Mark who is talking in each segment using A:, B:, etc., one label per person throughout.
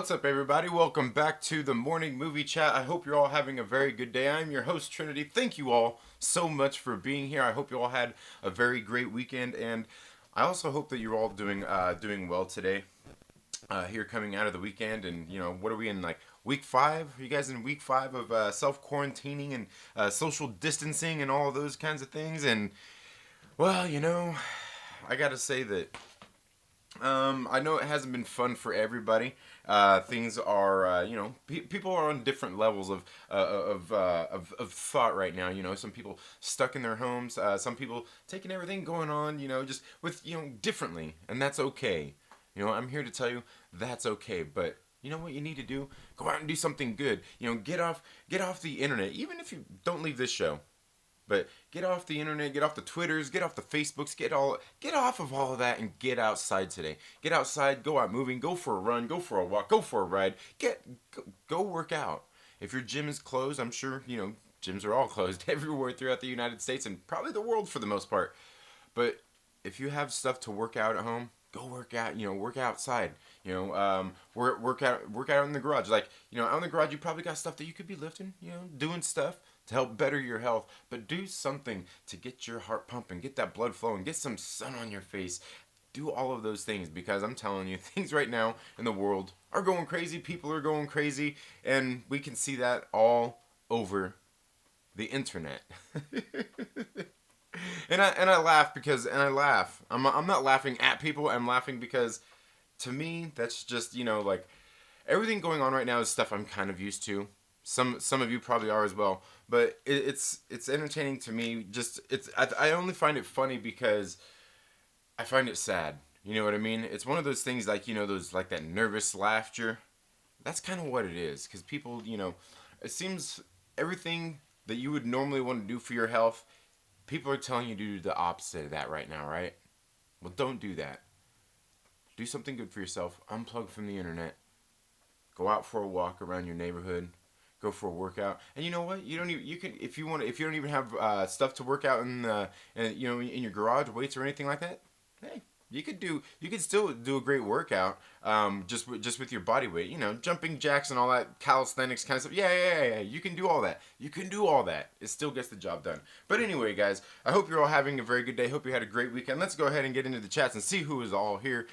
A: What's up, everybody? Welcome back to the morning movie chat. I hope you're all having a very good day. I'm your host, Trinity. Thank you all so much for being here. I hope you all had a very great weekend, and I also hope that you're all doing well today. Here coming out of the weekend, and what are we in, like week 5? Are you guys in week 5 of self quarantining and social distancing and all of those kinds of things? And well, I gotta say that I know it hasn't been fun for everybody. Things are, people are on different levels of thought right now. Some people stuck in their homes. Some people taking everything going on, just with, differently, and that's okay. I'm here to tell you that's okay. But you know what you need to do? Go out and do something good. Get off the internet, even if you don't leave this show. But get off the internet, get off the Twitters, get off the Facebooks, get off of all of that and get outside today. Get outside, go out moving, go for a run, go for a walk, go for a ride. Go work out. If your gym is closed, I'm sure, gyms are all closed everywhere throughout the United States and probably the world for the most part. But if you have stuff to work out at home, go work out. Work outside. Work out in the garage. Like, out in the garage, you probably got stuff that you could be lifting. Doing stuff to help better your health, but do something to get your heart pumping, get that blood flowing, get some sun on your face. Do all of those things, because I'm telling you, things right now in the world are going crazy. People are going crazy, and we can see that all over the internet. And I laugh I'm not laughing at people. I'm laughing because to me that's just, like, everything going on right now is stuff I'm kind of used to. Some of you probably are as well, but it's entertaining to me. I only find it funny because I find it sad. You know what I mean? It's one of those things, like, those, like, that nervous laughter. That's kind of what it is, because people, it seems everything that you would normally want to do for your health, people are telling you to do the opposite of that right now, right? Well, don't do that. Do something good for yourself. Unplug from the internet. Go out for a walk around your neighborhood. Go for a workout. And you know what? You don't even, you can, if you want to, if you don't even have stuff to work out in your garage, weights or anything like that. Hey, you could still do a great workout, just with your body weight. Jumping jacks and all that calisthenics kind of stuff. Yeah. You can do all that. It still gets the job done. But anyway, guys, I hope you're all having a very good day. Hope you had a great weekend. Let's go ahead and get into the chats and see who is all here.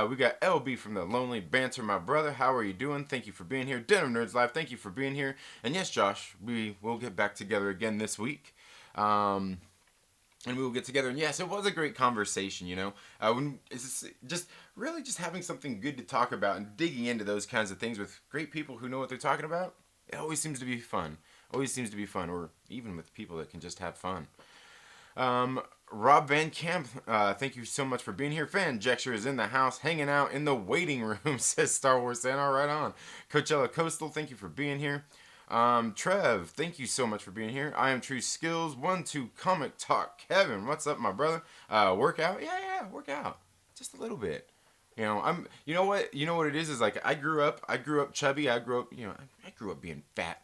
A: We got LB from the Lonely Banter, my brother. How are you doing? Thank you for being here. Denim Nerds Live, thank you for being here. And yes, Josh, we will get back together again this week. And we will get together. And yes, it was a great conversation, when it's just really just having something good to talk about and digging into those kinds of things with great people who know what they're talking about. It always seems to be fun. Or even with people that can just have fun. Rob Van Camp, thank you so much for being here. Fan Jexture is in the house, hanging out in the waiting room, says Star Wars Santa. Right on. Coachella Coastal, thank you for being here. Trev, thank you so much for being here. I am True Skills 1-2 Comic Talk. Kevin, what's up, my brother? Workout? Yeah, work out. Just a little bit. You know what it is like, I grew up chubby. I grew up being fat.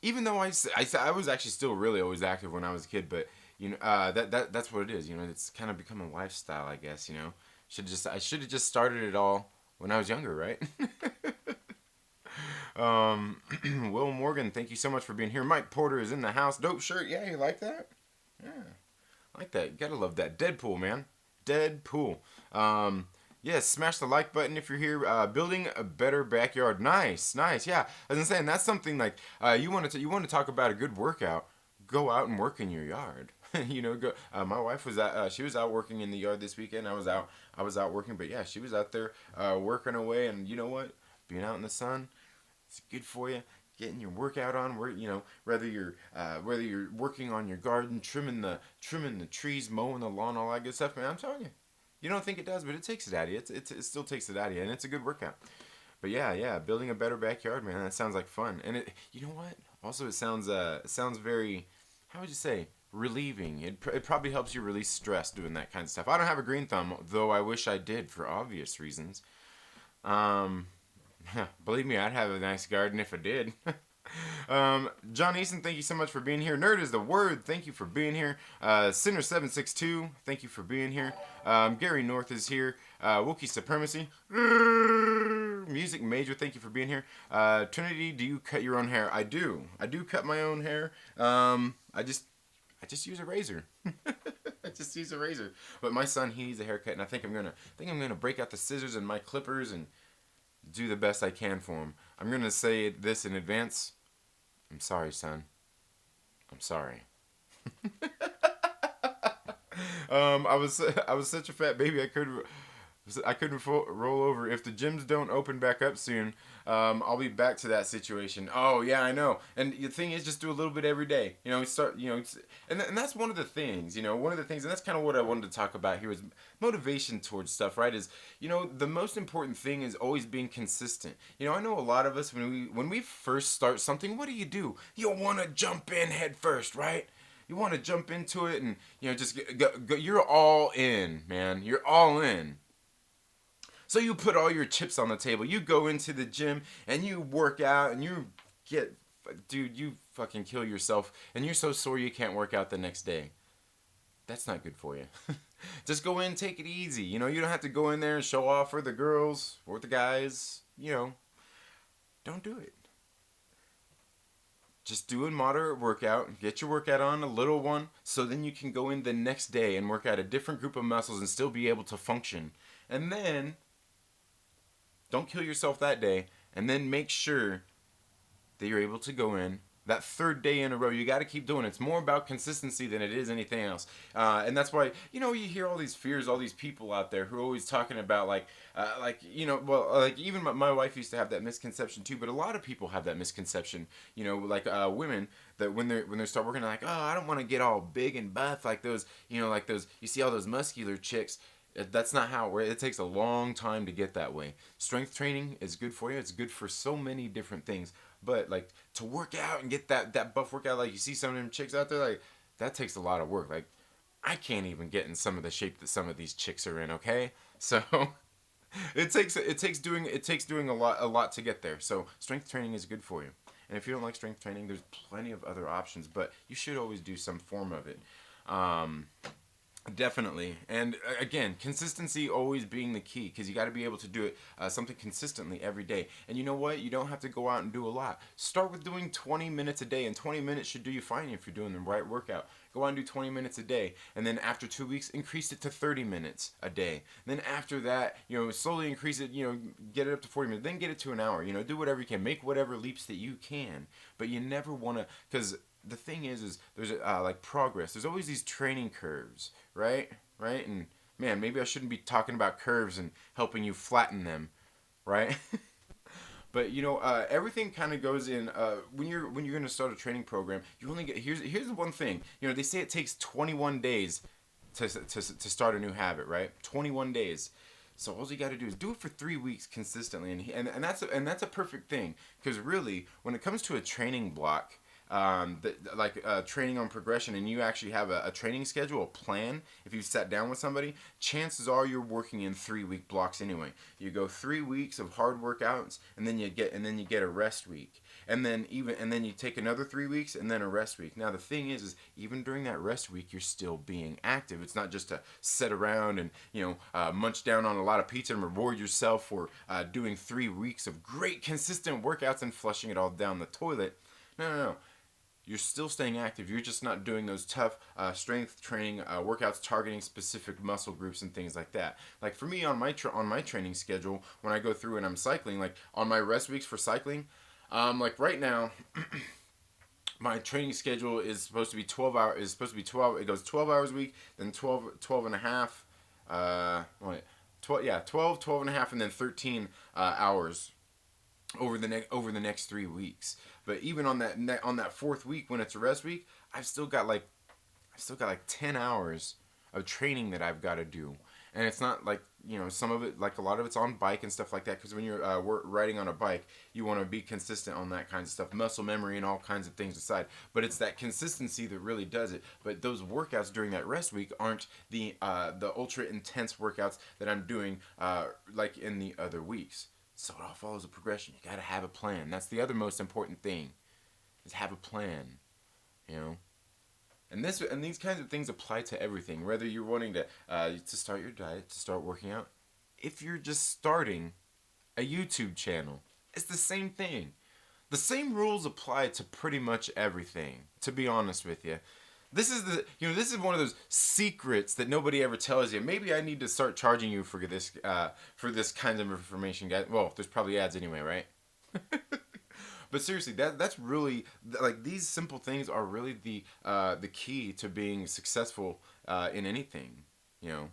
A: Even though I was actually still really always active when I was a kid, but that's what it is. It's kind of become a lifestyle, I guess. I should have just started it all when I was younger, right? Will Morgan, thank you so much for being here. Mike Porter is in the house. Dope shirt. Yeah, you like that? Yeah, I like that. You gotta love that. Deadpool, man. Deadpool. Yes, smash the like button if you're here. Building a better backyard. Nice. Yeah, as I'm saying, that's something like, you want to talk about a good workout. Go out and work in your yard. Go. My wife was she was out working in the yard this weekend. I was out working, but yeah, she was out there working away. And you know what? Being out in the sun, it's good for you. Getting your workout on, whether you're working on your garden, trimming the trees, mowing the lawn, all that good stuff, man. I'm telling you, you don't think it does, but it takes it out of you. It still takes it out of you, and it's a good workout. But yeah, building a better backyard, man. That sounds like fun, and you know what? Also, it sounds very, how would you say, relieving. It probably helps you release stress doing that kind of stuff. I don't have a green thumb, though I wish I did for obvious reasons. Believe me, I'd have a nice garden if I did. John Eason, thank you so much for being here. Nerd is the word. Thank you for being here. Sinner762, thank you for being here. Gary North is here. Wookiee Supremacy. Major, music major, thank you for being here. Trinity, do you cut your own hair? I do. I do cut my own hair. I just use a razor. I just use a razor. But my son, he needs a haircut, and I think I'm gonna break out the scissors and my clippers and do the best I can for him. I'm gonna say this in advance. I'm sorry, son. I'm sorry. I was such a fat baby. I couldn't roll over. If the gyms don't open back up soon, I'll be back to that situation. Oh yeah, I know. And the thing is, just do a little bit every day. Start. And that's one of the things. One of the things, and that's kind of what I wanted to talk about here is motivation towards stuff. Right? Is the most important thing is always being consistent. I know a lot of us when we first start something, what do? You want to jump in head first, right? You want to jump into it and just go. You're all in, man. You're all in. So you put all your chips on the table. You go into the gym and you work out and you fucking kill yourself and you're so sore you can't work out the next day. That's not good for you. Just go in, take it easy. You don't have to go in there and show off for the girls or the guys. Don't do it. Just do a moderate workout. Get your workout on, a little one, so then you can go in the next day and work out a different group of muscles and still be able to function. And then don't kill yourself that day, and then make sure that you're able to go in that third day in a row. You got to keep doing it. It's more about consistency than it is anything else. And that's why, you hear all these fears, all these people out there who are always talking about even my wife used to have that misconception too, but a lot of people have that misconception, women that when they start working, they're like, oh, I don't want to get all big and buff like those, you see all those muscular chicks. That's not how it takes a long time to get that way. Strength training is good for you. It's good for so many different things. But to work out and get that buff workout, like you see some of them chicks out there, that takes a lot of work. I can't even get in some of the shape that some of these chicks are in, okay? So it takes doing a lot to get there. So strength training is good for you. And if you don't like strength training, there's plenty of other options, but you should always do some form of it. Definitely. And again, consistency always being the key, because you got to be able to do it something consistently every day. And you know what? You don't have to go out and do a lot. Start with doing 20 minutes a day, and 20 minutes should do you fine if you're doing the right workout. Go out and do 20 minutes a day, and then after 2 weeks, increase it to 30 minutes a day. Then after that, slowly increase it, get it up to 40 minutes, then get it to an hour. Do whatever you can. Make whatever leaps that you can. But you never want to, because the thing is there's progress. There's always these training curves, right? And man, maybe I shouldn't be talking about curves and helping you flatten them, right? But everything kind of goes in when you're going to start a training program. You only get here's the one thing. They say it takes 21 days to start a new habit, right? 21 days. So all you got to do is do it for 3 weeks consistently, and that's a perfect thing, because really when it comes to a training block. Training on progression, and you actually have a training schedule, a plan. If you sat down with somebody, chances are you're working in 3-week blocks anyway. You go 3 weeks of hard workouts, and then you get a rest week, and then you take another 3 weeks, and then a rest week. Now the thing is even during that rest week, you're still being active. It's not just to sit around and munch down on a lot of pizza and reward yourself for doing 3 weeks of great consistent workouts and flushing it all down the toilet. No. You're still staying active. You're just not doing those tough strength training workouts targeting specific muscle groups and things like that. Like for me on my training schedule, when I go through and I'm cycling, on my rest weeks for cycling, right now, my training schedule is supposed to be 12 hours. It goes 12 hours a week, then 12 and a half. 12 and a half, and then 13 hours over the next 3 weeks. But even on that fourth week when it's a rest week, I've still got 10 hours of training that I've got to do. And it's not some of it, a lot of it's on bike and stuff like that, because when you're riding on a bike, you want to be consistent on that kind of stuff, muscle memory and all kinds of things aside. But it's that consistency that really does it. But those workouts during that rest week aren't the ultra intense workouts that I'm doing in the other weeks. So it all follows a progression. You got to have a plan. That's the other most important thing, is have a plan, And these kinds of things apply to everything. Whether you're wanting to start your diet, to start working out, if you're just starting, a YouTube channel. It's the same thing. The same rules apply to pretty much everything, to be honest with you. This is one of those secrets that nobody ever tells you. Maybe I need to start charging you for this kind of information, guys. Well, there's probably ads anyway, right? But seriously, that's really like these simple things are really the key to being successful in anything. You know,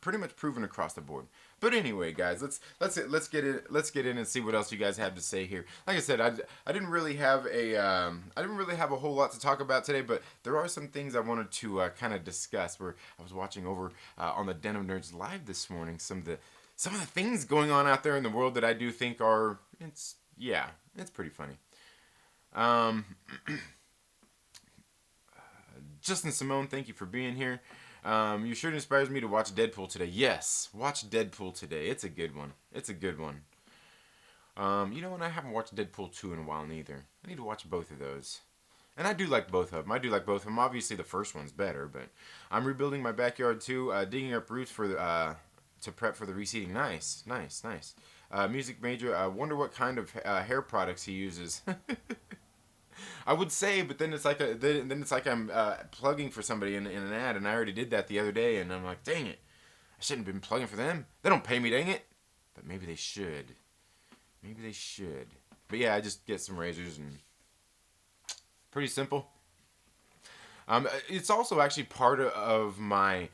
A: pretty much proven across the board. But anyway, guys, let's get in and see what else you guys have to say here. Like I said, I didn't really have a whole lot to talk about today, but there are some things I wanted to kind of discuss. Where I was watching over on the Den of Nerds live this morning, some of the things going on out there in the world that I do think are it's pretty funny. Um, Justin Simone, thank you for being here. You sure inspires me to watch Deadpool today. Yes, watch Deadpool today. It's a good one. It's a good one. You know what? I haven't watched Deadpool 2 in a while neither. I need to watch both of those. And I do like both of them. Obviously, the first one's better, but I'm rebuilding my backyard too, digging up roots for to prep for the reseeding. Nice. Music major. I wonder what kind of hair products he uses. I would say, but then it's like I'm plugging for somebody in an ad, and I already did that the other day, and I'm like, dang it, I shouldn't have been plugging for them. They don't pay me, dang it. But maybe they should. But yeah, I just get some razors and pretty simple. It's also actually part of my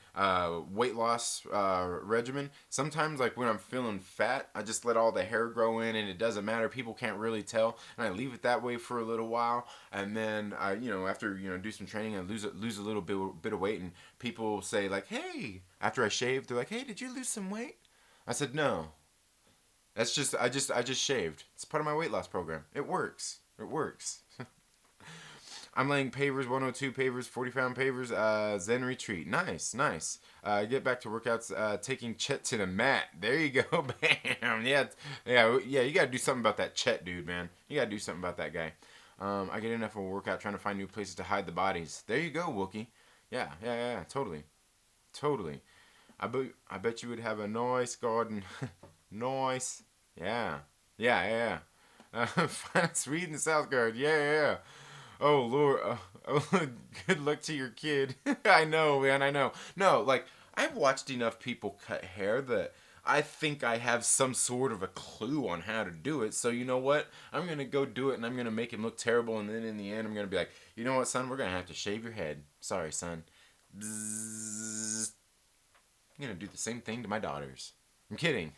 A: weight loss regimen. Sometimes, like when I'm feeling fat, I just let all the hair grow in, and it doesn't matter. People can't really tell, and I leave it that way for a little while, and then after do some training, I lose a little bit of weight, and people say like, "Hey," after I shave, they're like, "Hey, did you lose some weight?" I said, "No. That's just I just shaved. It's part of my weight loss program. It works. It works." I'm laying pavers, 102 pavers, 40-pound pavers, Zen retreat. Nice. Get back to workouts, taking Chet to the mat. There you go, bam. Yeah. You gotta do something about that Chet dude, man. You gotta do something about that guy. I get enough of a workout trying to find new places to hide the bodies. There you go, Wookie. Yeah, totally. I bet you would have a nice garden. Nice. Yeah. Sweden, South Guard. Yeah. Oh Lord, good luck to your kid. I know, man. I know. No, like I've watched enough people cut hair that I think I have some sort of a clue on how to do it. So you know what? I'm gonna go do it, and I'm gonna make him look terrible. And then in the end, I'm gonna be like, you know what, son? We're gonna have to shave your head. Sorry, son. Bzzz. I'm gonna do the same thing to my daughters. I'm kidding.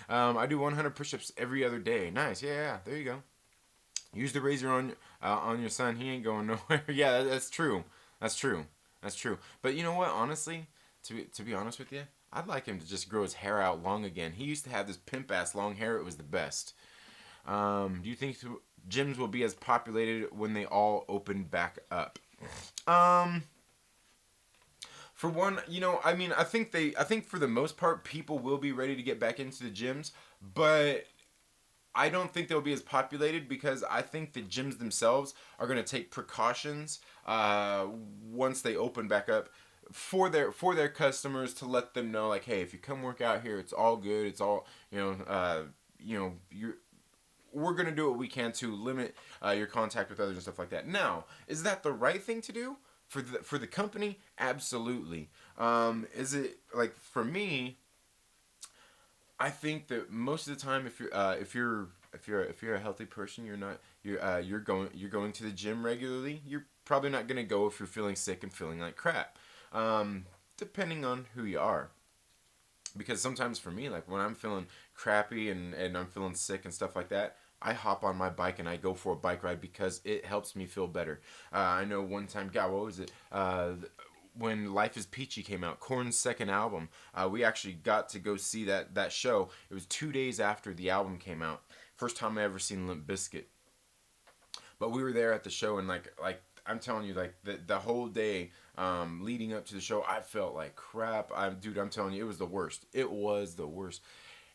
A: I do 100 push-ups every other day. Nice. Yeah. There you go. Use the razor on your son. He ain't going nowhere. Yeah, that's true. But you know what? Honestly, to be honest with you, I'd like him to just grow his hair out long again. He used to have this pimp ass long hair. It was the best. Do you think gyms will be as populated when they all open back up? For one, I think for the most part, people will be ready to get back into the gyms, but I don't think they'll be as populated because I think the gyms themselves are going to take precautions once they open back up for their customers to let them know, like, hey, if you come work out here, it's all good. It's all we're going to do what we can to limit your contact with others and stuff like that. Now, is that the right thing to do for the company? Absolutely. Is it like for me? I think that most of the time, if you're a healthy person, you're going to the gym regularly. You're probably not gonna go if you're feeling sick and feeling like crap, depending on who you are. Because sometimes for me, like when I'm feeling crappy and I'm feeling sick and stuff like that, I hop on my bike and I go for a bike ride because it helps me feel better. I know one time, God, what was it? When Life is Peachy came out, Korn's second album, we actually got to go see that show. It was 2 days after the album came out. First time I ever seen Limp Bizkit. But we were there at the show, and like I'm telling you, like the whole day leading up to the show, I felt like crap. I'm telling you, it was the worst. It was the worst.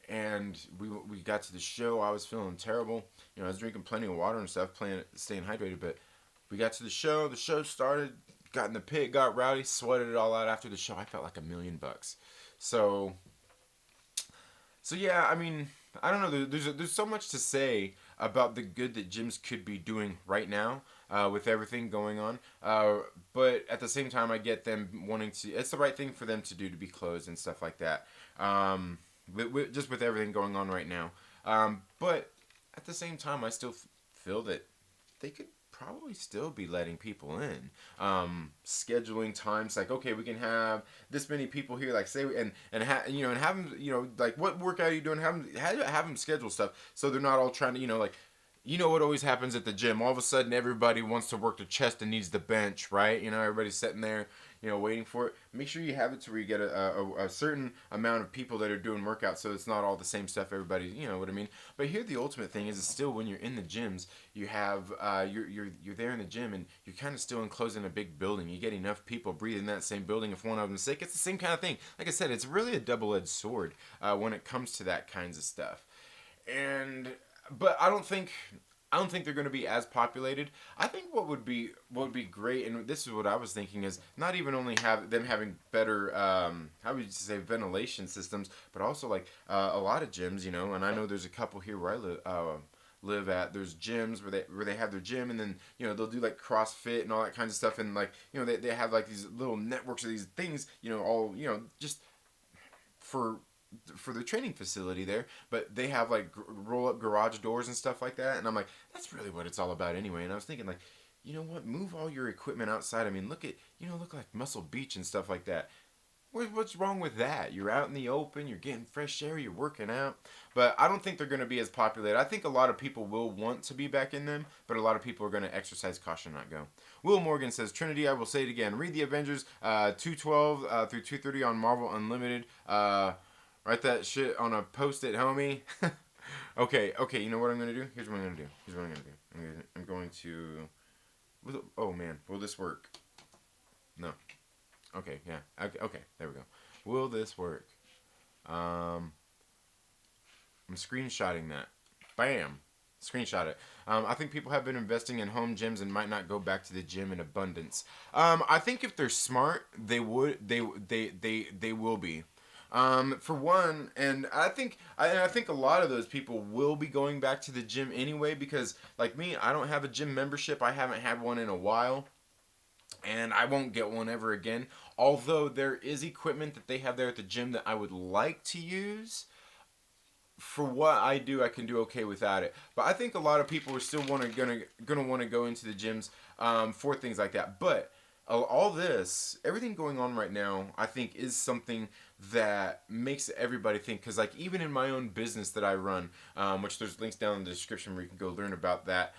A: And we got to the show. I was feeling terrible. I was drinking plenty of water and stuff, staying hydrated. But we got to the show. The show started. Got in the pit, got rowdy, sweated it all out after the show. I felt like $1,000,000. So, So yeah, I mean, I don't know. There's so much to say about the good that gyms could be doing right now with everything going on. But at the same time, I get them wanting to. It's the right thing for them to do to be closed and stuff like that. Just with everything going on right now. But at the same time, I still feel that they could probably still be letting people in. Scheduling times like, okay, we can have this many people here, like say, and have them, like what workout are you doing? Have them schedule stuff so they're not all trying to, like. You know what always happens at the gym? All of a sudden, everybody wants to work the chest and needs the bench, right? Everybody's sitting there, waiting for it. Make sure you have it to where you get a certain amount of people that are doing workouts, so it's not all the same stuff. Everybody, you know what I mean. But here, the ultimate thing is still when you're in the gyms, you have you're there in the gym and you're kind of still enclosed in a big building. You get enough people breathing in that same building. If one of them's sick, it's the same kind of thing. Like I said, it's really a double-edged sword when it comes to that kinds of stuff. And but I don't think they're going to be as populated. I think what would be great, and this is what I was thinking, is not even only have them having better how would you say ventilation systems, but also like a lot of gyms, and I know there's a couple here where I live at. There's gyms where they have their gym, and then they'll do like CrossFit and all that kinds of stuff, and like they have like these little networks of these things, all just for the training facility there, but they have like roll up garage doors and stuff like that, and I'm like, that's really what it's all about anyway. And I was thinking like, you know what, move all your equipment outside. I mean, look like Muscle Beach and stuff like that. What's wrong with that? You're out in the open, you're getting fresh air, you're working out. But I don't think they're going to be as populated. I think a lot of people will want to be back in them, but a lot of people are going to exercise caution, not go. Will Morgan says, Trinity, I will say it again. Read the Avengers 212 through 230 on Marvel Unlimited. Write that shit on a post-it, homie. Okay. You know what I'm gonna do? Here's what I'm gonna do. I'm going to. Oh man, will this work? No. Okay. Yeah. Okay. There we go. Will this work? I'm screenshotting that. Bam. Screenshot it. I think people have been investing in home gyms and might not go back to the gym in abundance. I think if they're smart, they would. They will be. For one, and I think a lot of those people will be going back to the gym anyway, because like me, I don't have a gym membership. I haven't had one in a while, and I won't get one ever again. Although there is equipment that they have there at the gym that I would like to use. For what I do, I can do okay without it. But I think a lot of people are still gonna want to go into the gyms for things like that. But all this, everything going on right now, I think is something that makes everybody think. Because like even in my own business that I run, which there's links down in the description where you can go learn about that.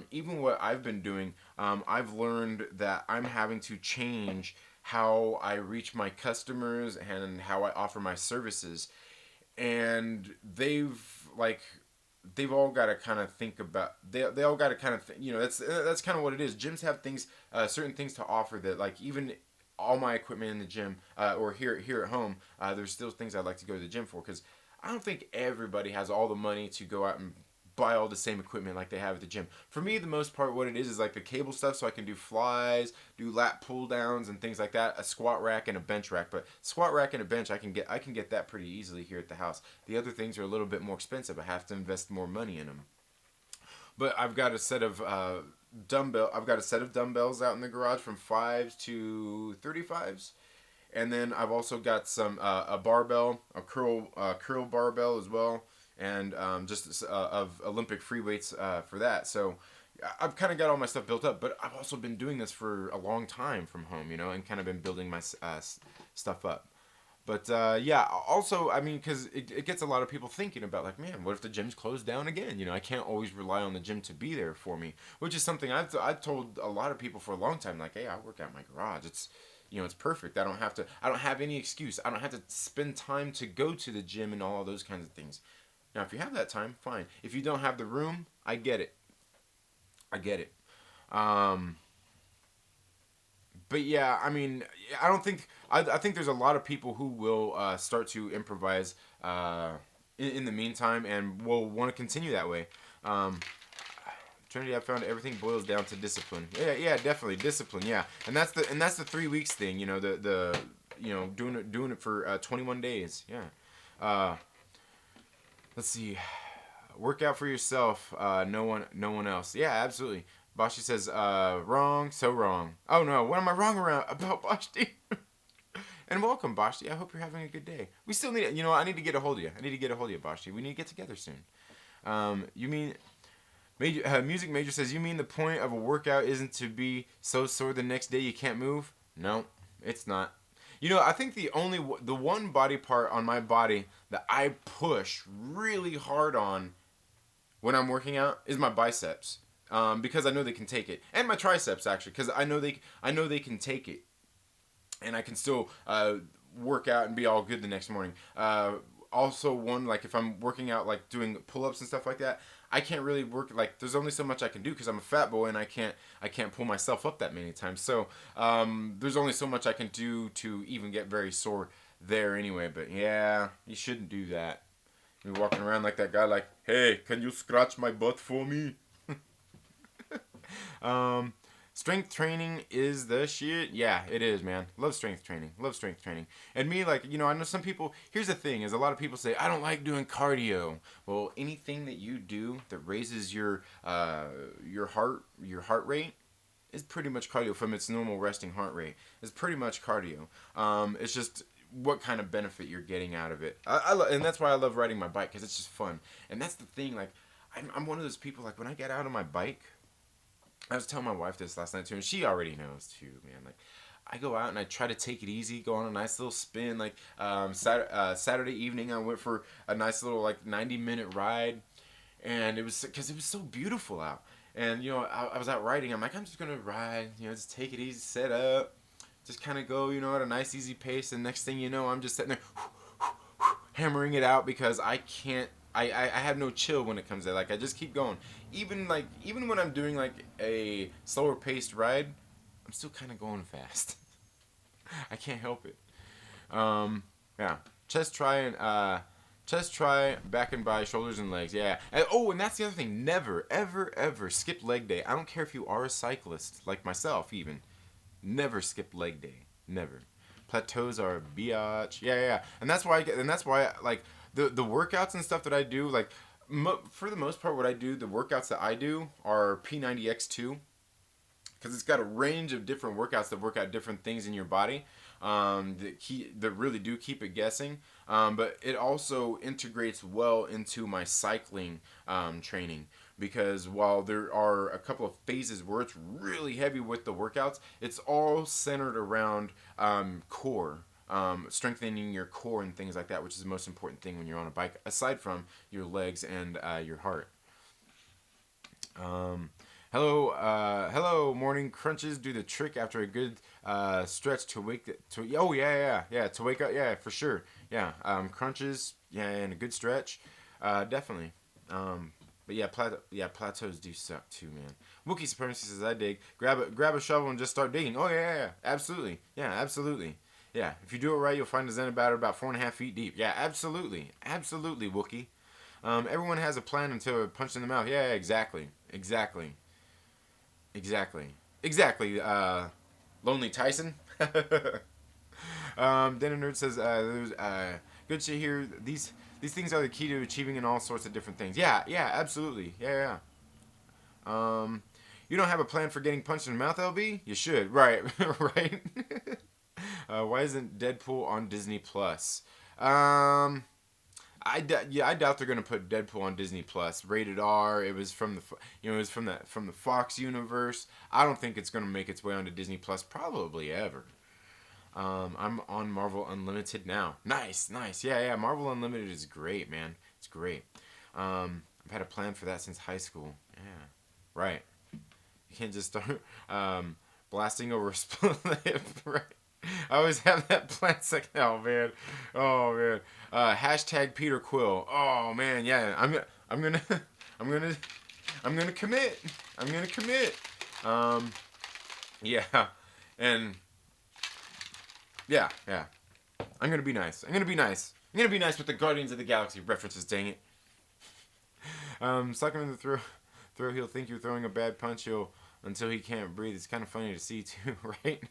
A: Even what I've been doing, I've learned that I'm having to change how I reach my customers and how I offer my services, and they've all got to kind of think about they all got to kind of that's kind of what it is. Gyms have things, certain things to offer that like even all my equipment in the gym or here at home, there's still things I'd like to go to the gym for, because I don't think everybody has all the money to go out and buy all the same equipment like they have at the gym. For me, the most part, what it is like the cable stuff, so I can do flies, do lat pull downs and things like that. A squat rack and a bench rack, but squat rack and a bench, I can get that pretty easily here at the house. The other things are a little bit more expensive. I have to invest more money in them. But I've got a set of dumbbells out in the garage from 5s to 35s. And then I've also got some a barbell, a curl barbell as well, and just of Olympic free weights for that. So I've kind of got all my stuff built up, but I've also been doing this for a long time from home, and kind of been building my stuff up. But yeah, also, I mean, because it gets a lot of people thinking about, like, man, what if the gym's closed down again? I can't always rely on the gym to be there for me, which is something I've told a lot of people for a long time. Like, hey, I work out in my garage. It's perfect. I don't have any excuse. I don't have to spend time to go to the gym and all of those kinds of things. Now, if you have that time, fine. If you don't have the room, I get it. But yeah, I mean, I think there's a lot of people who will start to improvise in the meantime, and will want to continue that way. Trinity, I found everything boils down to discipline. Yeah, definitely discipline. Yeah, and that's the 3 weeks thing. Doing it for 21 days. Yeah. Let's see. Work out for yourself. No one else. Yeah, absolutely. Bashti says, wrong, so wrong. Oh no, what am I wrong about Bashti? And welcome, Bashti. I hope you're having a good day. We still need, I need to get a hold of you. Bashti. We need to get together soon. You mean, Music Major says, you mean the point of a workout isn't to be so sore the next day you can't move? No, it's not. I think the one body part on my body that I push really hard on when I'm working out is my biceps, because I know they can take it, and my triceps actually, because I know they can take it, and I can still work out and be all good the next morning. Also, one, like if I'm working out, like doing pull-ups and stuff like that, I can't really work, like there's only so much I can do because I'm a fat boy and I can't pull myself up that many times. So there's only so much I can do to even get very sore there anyway. But yeah, you shouldn't do that. You're walking around like that guy, like, hey, can you scratch my butt for me? Strength training is the shit. Yeah, it is, man. Love strength training. And me, like, I know some people, here's the thing, is a lot of people say, I don't like doing cardio. Well, anything that you do that raises your heart rate is pretty much cardio from its normal resting heart rate. It's pretty much cardio. It's just what kind of benefit you're getting out of it. And that's why I love riding my bike, because it's just fun. And that's the thing, like, I'm one of those people, like, when I get out on my bike, I was telling my wife this last night too, and she already knows too, man. Like, I go out and I try to take it easy, go on a nice little spin. Like, Saturday evening, I went for a nice little, like, 90-minute ride, and it was because it was so beautiful out. And, I was out riding. I'm like, I'm just going to ride, just take it easy, set up, just kind of go, at a nice, easy pace. And next thing you know, I'm just sitting there hammering it out because I can't. I have no chill when it comes to that. Like, I just keep going. Even when I'm doing like a slower paced ride, I'm still kind of going fast. I can't help it. Yeah. Chest try, back and by, shoulders and legs. Yeah. And that's the other thing. Never, ever, ever skip leg day. I don't care if you are a cyclist, like myself even. Never skip leg day. Never. Plateaus are a biatch. Yeah. And that's why like the workouts and stuff that I do, like for the most part, what I do, the workouts that I do are P90X2, because it's got a range of different workouts that work out different things in your body, that really do keep it guessing. But it also integrates well into my cycling training, because while there are a couple of phases where it's really heavy with the workouts, it's all centered around core. Strengthening your core and things like that, which is the most important thing when you're on a bike, aside from your legs and your heart. Hello, morning crunches do the trick after a good stretch to wake to wake up, yeah, for sure, yeah. Crunches, yeah, and a good stretch, definitely. But yeah, plateaus do suck too, man. Wookiee Supremacy says, I dig. Grab a shovel and just start digging. Oh yeah, absolutely, yeah, absolutely. Yeah, if you do it right, you'll find a Zen about 4.5 feet deep. Yeah, absolutely, Wookie. Everyone has a plan until punched in the mouth. Yeah, exactly. Lonely Tyson. Denner Nerd says, "There's good shit here. These things are the key to achieving in all sorts of different things." Yeah, absolutely. Yeah. You don't have a plan for getting punched in the mouth, LB? You should. Right, right. Why isn't Deadpool on Disney Plus? I doubt they're gonna put Deadpool on Disney Plus. Rated R. It was from the Fox universe. I don't think it's gonna make its way onto Disney Plus probably ever. I'm on Marvel Unlimited now. Nice. Yeah. Marvel Unlimited is great, man. It's great. I've had a plan for that since high school. Yeah, right. You can't just start blasting over a split lip, right? I always have that plan. Like, oh man. Hashtag Peter Quill. Oh man, yeah. I'm gonna commit. Yeah, and yeah. I'm gonna be nice. I'm gonna be nice with the Guardians of the Galaxy references. Dang it. Suck him in the throat. He'll think you're throwing a bad punch. Until he can't breathe. It's kind of funny to see too, right?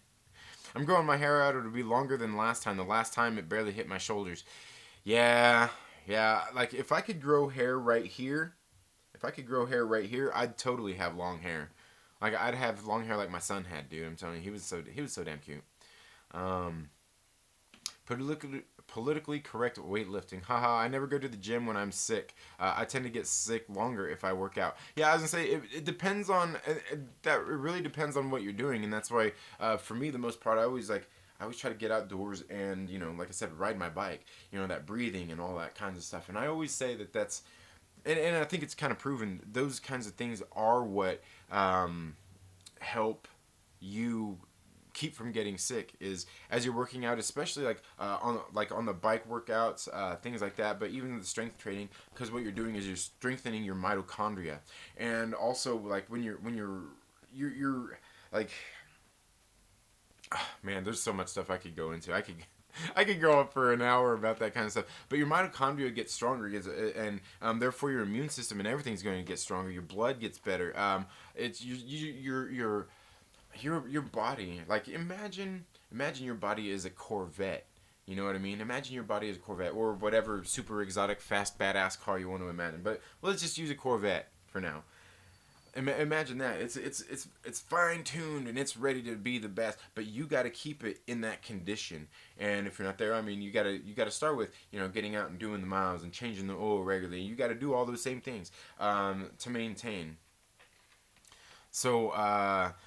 A: I'm growing my hair out. It'll be longer than last time. The last time it barely hit my shoulders. Yeah. Yeah, like if I could grow hair right here, if I could grow hair right here, I'd totally have long hair. Like I'd have long hair like my son had, dude. I'm telling you, he was so damn cute. Um, politically correct weightlifting. Haha, I never go to the gym when I'm sick. I tend to get sick longer if I work out. Yeah, I was gonna say it depends on that. It really depends on what you're doing, and that's why for me the most part I always try to get outdoors and like I said, ride my bike. That breathing and all that kinds of stuff. And I always say that's and I think it's kind of proven those kinds of things are what help you keep from getting sick is as you're working out, especially on the bike workouts, things like that, but even the strength training, because what you're doing is you're strengthening your mitochondria. And also like when you're like, man, there's so much stuff I could go into. I could go up for an hour about that kind of stuff. But your mitochondria gets stronger, and therefore your immune system and everything's going to get stronger. Your blood gets better. It's your body. Like imagine your body is a Corvette. You know what I mean? Imagine your body is a Corvette or whatever super exotic, fast, badass car you want to imagine. But let's just use a Corvette for now. Imagine that it's fine tuned and it's ready to be the best, but you got to keep it in that condition. And if you're not there, I mean, you got to start with getting out and doing the miles and changing the oil regularly. You got to do all those same things to maintain. So,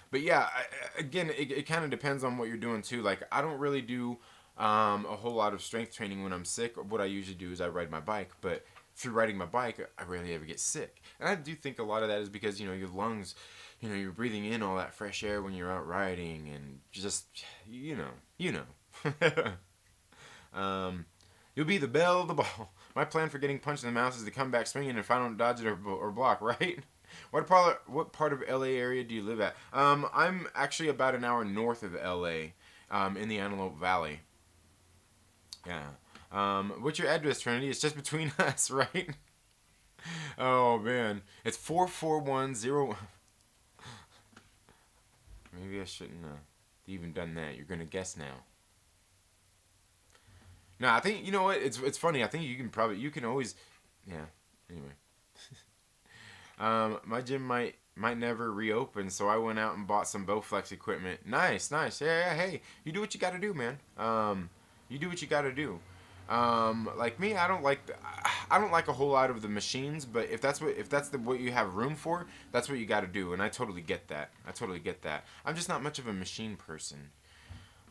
A: but yeah, again, it kind of depends on what you're doing too. Like I don't really do a whole lot of strength training when I'm sick. What I usually do is I ride my bike, but through riding my bike, I rarely ever get sick. And I do think a lot of that is because, your lungs, you're breathing in all that fresh air when you're out riding and just, you'll be the belle of the ball. My plan for getting punched in the mouth is to come back swinging if I don't dodge it or block, right? What part of LA area do you live at? I'm actually about an hour north of LA, in the Antelope Valley. Yeah. What's your address, Trinity? It's just between us, right? Oh man, it's 4410. Maybe I shouldn't have even done that. You're gonna guess now. No, I think you know what. It's funny. I think you can always, yeah. Anyway, my gym might never reopen, so I went out and bought some Bowflex equipment. Nice, nice. Yeah, yeah. Hey, you do what you got to do, man. You do what you got to do. Like me, I don't like a whole lot of the machines, but if that's what you have room for, that's what you got to do, and I totally get that. I'm just not much of a machine person.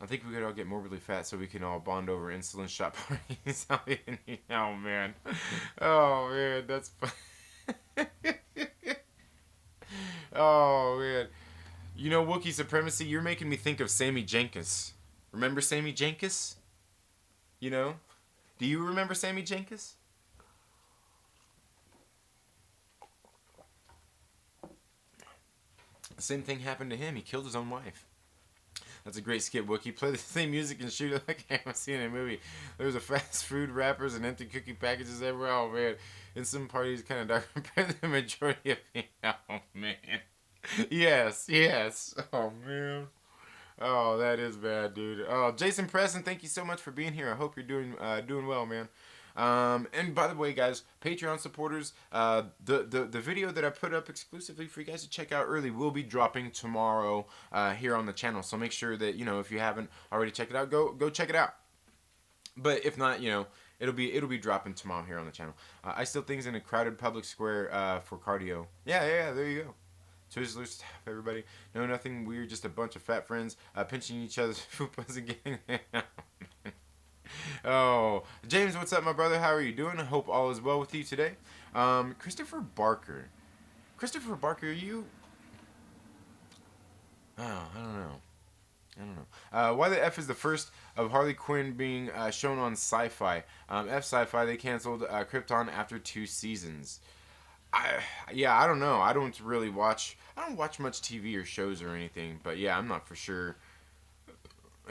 A: I think we could all get morbidly fat so we can all bond over insulin shot parties. Oh man, oh man, that's fun. Oh man, Wookiee supremacy. You're making me think of Sammy Jenkins. Remember Sammy Jenkins? You know. Do you remember Sammy Jenkins? The same thing happened to him. He killed his own wife. That's a great skit, Wookie. Play the same music and shoot it like I haven't seen in a movie. There's a fast food wrappers and empty cookie packages everywhere. Oh, man. In some parties, kind of dark compared to the majority of me. Oh, man. Yes, yes. Oh, man. Oh, that is bad, dude. Oh, Jason Preston, thank you so much for being here. I hope you're doing well, man. And by the way, guys, Patreon supporters, the video that I put up exclusively for you guys to check out early will be dropping tomorrow here on the channel. So make sure that if you haven't already checked it out, go check it out. But if not, it'll be dropping tomorrow here on the channel. I steal things in a crowded public square for cardio. Yeah. There you go. Twizzlers, staff, everybody. No, nothing weird, just a bunch of fat friends pinching each other's fupas again. Oh, James, what's up, my brother? How are you doing? I hope all is well with you today. Christopher Barker. Christopher Barker, are you... Oh, I don't know. Why the F is the first of Harley Quinn being shown on Sci-Fi? F Sci-Fi, they canceled Krypton after 2 seasons. I don't know. I don't watch much TV or shows or anything, but yeah, I'm not for sure.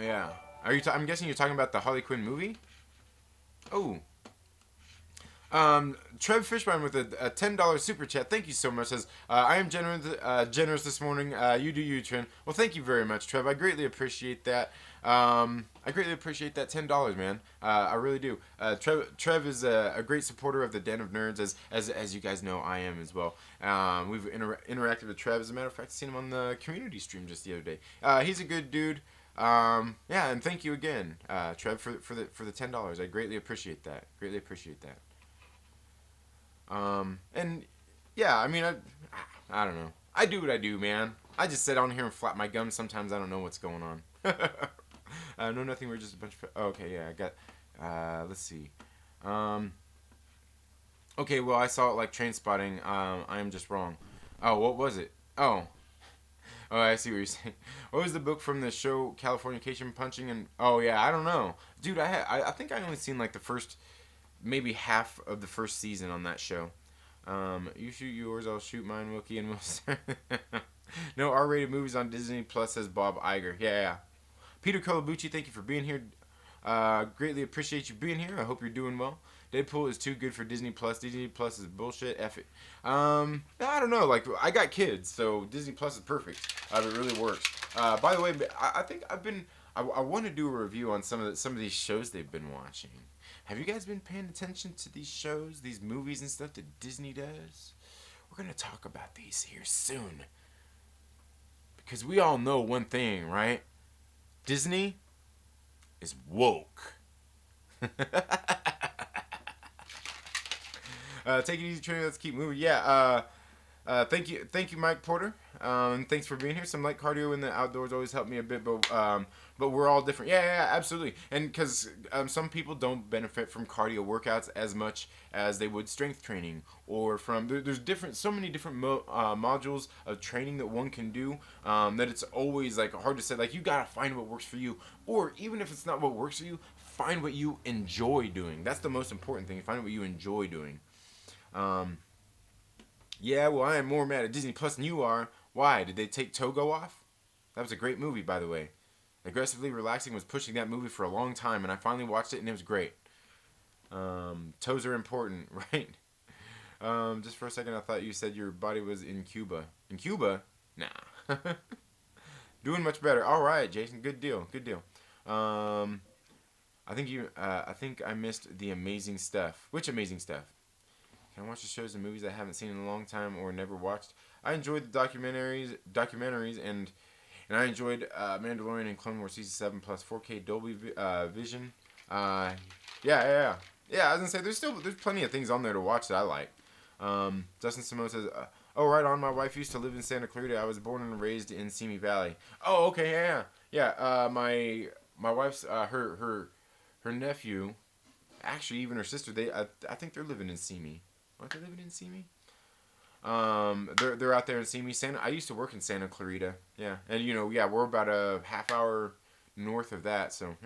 A: Yeah. I'm guessing you're talking about the Harley Quinn movie? Oh. Trev Fishbine with a $10 super chat. Thank you so much. Says, I am generous this morning. You do you, Trent. Well, thank you very much, Trev. I greatly appreciate that. I greatly appreciate that $10, man. I really do. Trev is a great supporter of the Den of Nerds, as you guys know, I am as well. We've interacted with Trev. As a matter of fact, I seen him on the community stream just the other day. He's a good dude. Yeah, and thank you again, Trev, for the $10. I greatly appreciate that. Greatly appreciate that. And yeah, I mean, I don't know. I do what I do, man. I just sit on here and flap my gums. Sometimes I don't know what's going on. No, nothing. We're just a bunch of. Oh, okay, yeah, I got. Let's see. Okay, well, I saw it like Train Spotting. I am just wrong. Oh, what was it? Oh. Oh, I see what you're saying. What was the book from the show Californication Punching? And oh yeah, I don't know, dude. I think I only seen like the first, maybe half of the first season on that show. You shoot yours, I'll shoot mine, Wookie, and we'll. No R-rated movies on Disney Plus, says Bob Iger. Yeah. Peter Colabucci, thank you for being here. Greatly appreciate you being here. I hope you're doing well. Deadpool is too good for Disney Plus. Disney Plus is bullshit. F it. I don't know. Like, I got kids, so Disney Plus is perfect. It really works. By the way, I think I want to do a review on some of these shows they've been watching. Have you guys been paying attention to these shows, these movies and stuff that Disney does? We're gonna talk about these here soon. Because we all know one thing, right? Disney is woke. Take it easy, Trinity. Let's keep moving. Yeah. Thank you, Mike Porter. Thanks for being here. Some light cardio in the outdoors always help me a bit, but we're all different. Yeah, absolutely. And because some people don't benefit from cardio workouts as much as they would strength training, or from there's so many different modules of training that one can do, that it's always like hard to say. Like, you gotta find what works for you, or even if it's not what works for you, find what you enjoy doing. That's the most important thing. Find what you enjoy doing. Yeah, well, I am more mad at Disney Plus than you are. Why? Did they take Togo off? That was a great movie, by the way. Aggressively Relaxing was pushing that movie for a long time, and I finally watched it, and it was great. Toes are important, right? Just for a second, I thought you said your body was in Cuba. In Cuba? Nah. Doing much better. All right, Jason. Good deal. Good deal. I think I missed the amazing stuff. Which amazing stuff? Can I watch the shows and movies I haven't seen in a long time or never watched? I enjoyed the documentaries, and I enjoyed Mandalorian and Clone Wars Season 7 plus 4K Dolby Vision. Yeah. I was gonna say there's plenty of things on there to watch that I like. Justin Simone says, "Oh, right on. My wife used to live in Santa Clarita. I was born and raised in Simi Valley." Oh, okay, yeah. My wife's her nephew, actually even her sister. I think they're living in Simi. Aren't they living in Simi? They're out there in Simi. I used to work in Santa Clarita. Yeah, and we're about a half hour north of that. So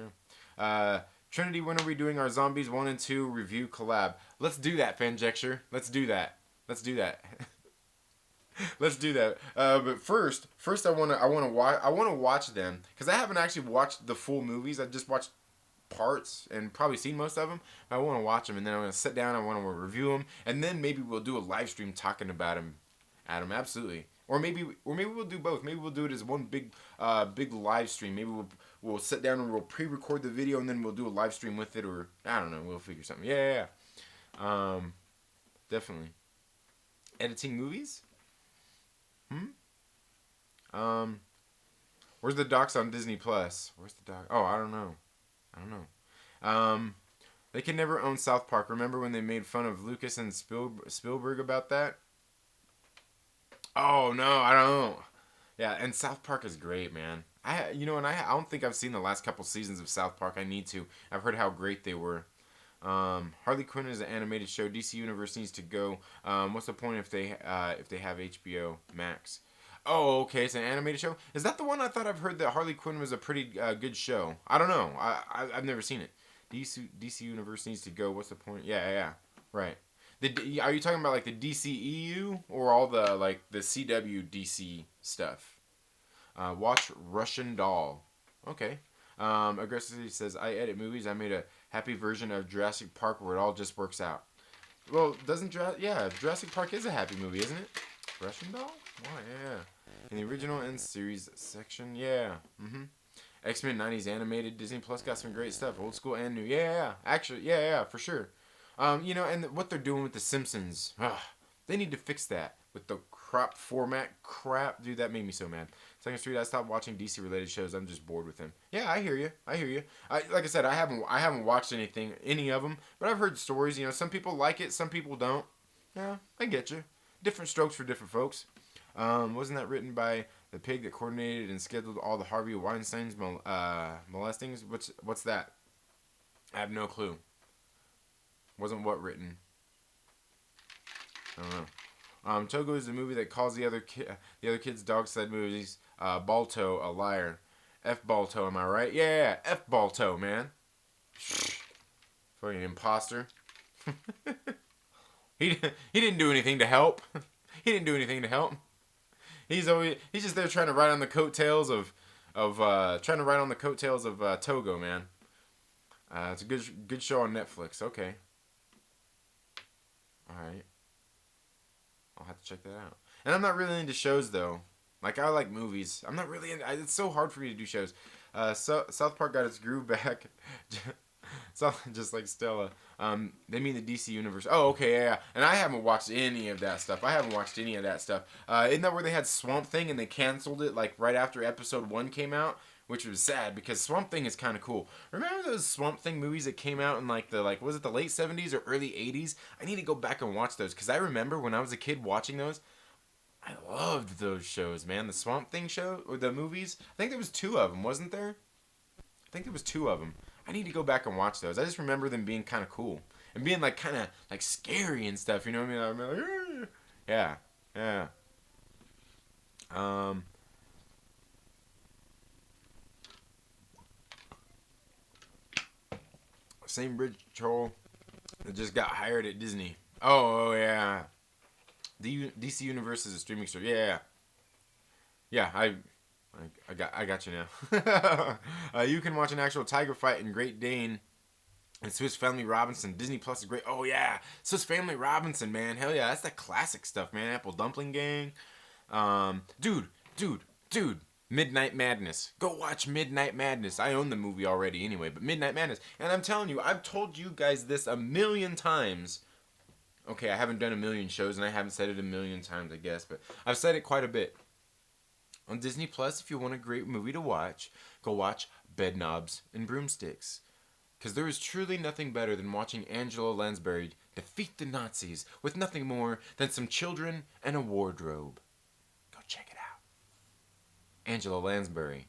A: yeah. Trinity, when are we doing our Zombies 1 and 2 review collab? Let's do that, Fanjecture. Let's do that. Let's do that. But first I wanna watch them because I haven't actually watched the full movies. I just watched parts and probably seen most of them. I want to watch them, and then I'm gonna sit down. I want to review them, and then maybe we'll do a live stream talking about them. Adam, absolutely. Or maybe we'll do both. Maybe we'll do it as one big live stream. Maybe we'll sit down and we'll pre-record the video, and then we'll do a live stream with it, or I don't know. We'll figure something. Yeah. Definitely. Editing movies. Where's the docs on Disney Plus? Where's the doc? Oh, I don't know. They can never own South Park. Remember when they made fun of Lucas and Spielberg about that? Oh no, I don't know. Yeah, and South Park is great, man. I don't think I've seen the last couple seasons of South Park. I need to. I've heard how great they were. Harley Quinn is an animated show. DC Universe needs to go. What's the point if they have HBO Max? Oh, okay, it's an animated show. Is that the one? I thought I've heard that Harley Quinn was a pretty good show. I don't know. I've never seen it. DC Universe needs to go. What's the point? Yeah. Right. Are you talking about like the DCEU or all the like the CW DC stuff? Watch Russian Doll. Okay. Aggressively says, I edit movies. I made a happy version of Jurassic Park where it all just works out. Well, doesn't Jurassic Park is a happy movie, isn't it? Russian Doll? Oh yeah. In the original and series section, yeah. X-Men 90s animated. Disney Plus got some great stuff, old school and new. Yeah. Actually, yeah, for sure. And what they're doing with the Simpsons, they need to fix that with the crop format crap, dude. That made me so mad. Second Street, I stopped watching DC related shows. I'm just bored with them. Yeah, I hear you. Like I said, I haven't watched any of them, but I've heard stories. Some people like it, some people don't. Yeah, I get you. Different strokes for different folks. Wasn't that written by the pig that coordinated and scheduled all the Harvey Weinstein's molestings? What's that? I have no clue. Wasn't what written? I don't know. Togo is the movie that calls the other kids dog sled movies. Balto a liar. F Balto, am I right? Yeah, F Balto, man. Fucking imposter. He didn't do anything to help. He didn't do anything to help. He's just there trying to ride on the coattails of Togo, man. It's a good show on Netflix. Okay. All right. I'll have to check that out. And I'm not really into shows though. Like I like movies. I'm not really into. It's so hard for me to do shows. South Park got its groove back. So just like Stella. They mean the DC universe. Oh, okay, yeah. And I haven't watched any of that stuff. Isn't that where they had Swamp Thing and they canceled it like right after episode 1 came out? Which was sad because Swamp Thing is kind of cool. Remember those Swamp Thing movies that came out in was it the late 70s or early 80s? I need to go back and watch those because I remember when I was a kid watching those. I loved those shows, man. The Swamp Thing show or the movies. I think there was 2 of them, wasn't there? I think there was 2 of them. I need to go back and watch those. I just remember them being kind of cool and being like kind of like scary and stuff. You know what I mean? I'm like, yeah. Um, Same bridge troll that just got hired at Disney. Oh yeah. The DC Universe is a streaming service. Yeah. I got you now. You can watch an actual tiger fight in Great Dane and Swiss Family Robinson. Disney Plus is great. Oh yeah, Swiss Family Robinson, man. Hell yeah, that's that classic stuff, man. Apple Dumpling Gang. Dude. Midnight Madness. Go watch Midnight Madness. I own the movie already anyway, but Midnight Madness. And I'm telling you, I've told you guys this a million times. Okay, I haven't done a million shows and I haven't said it a million times, I guess, but I've said it quite a bit. On Disney Plus, if you want a great movie to watch, go watch Bedknobs and Broomsticks. Because there is truly nothing better than watching Angela Lansbury defeat the Nazis with nothing more than some children and a wardrobe. Go check it out. Angela Lansbury.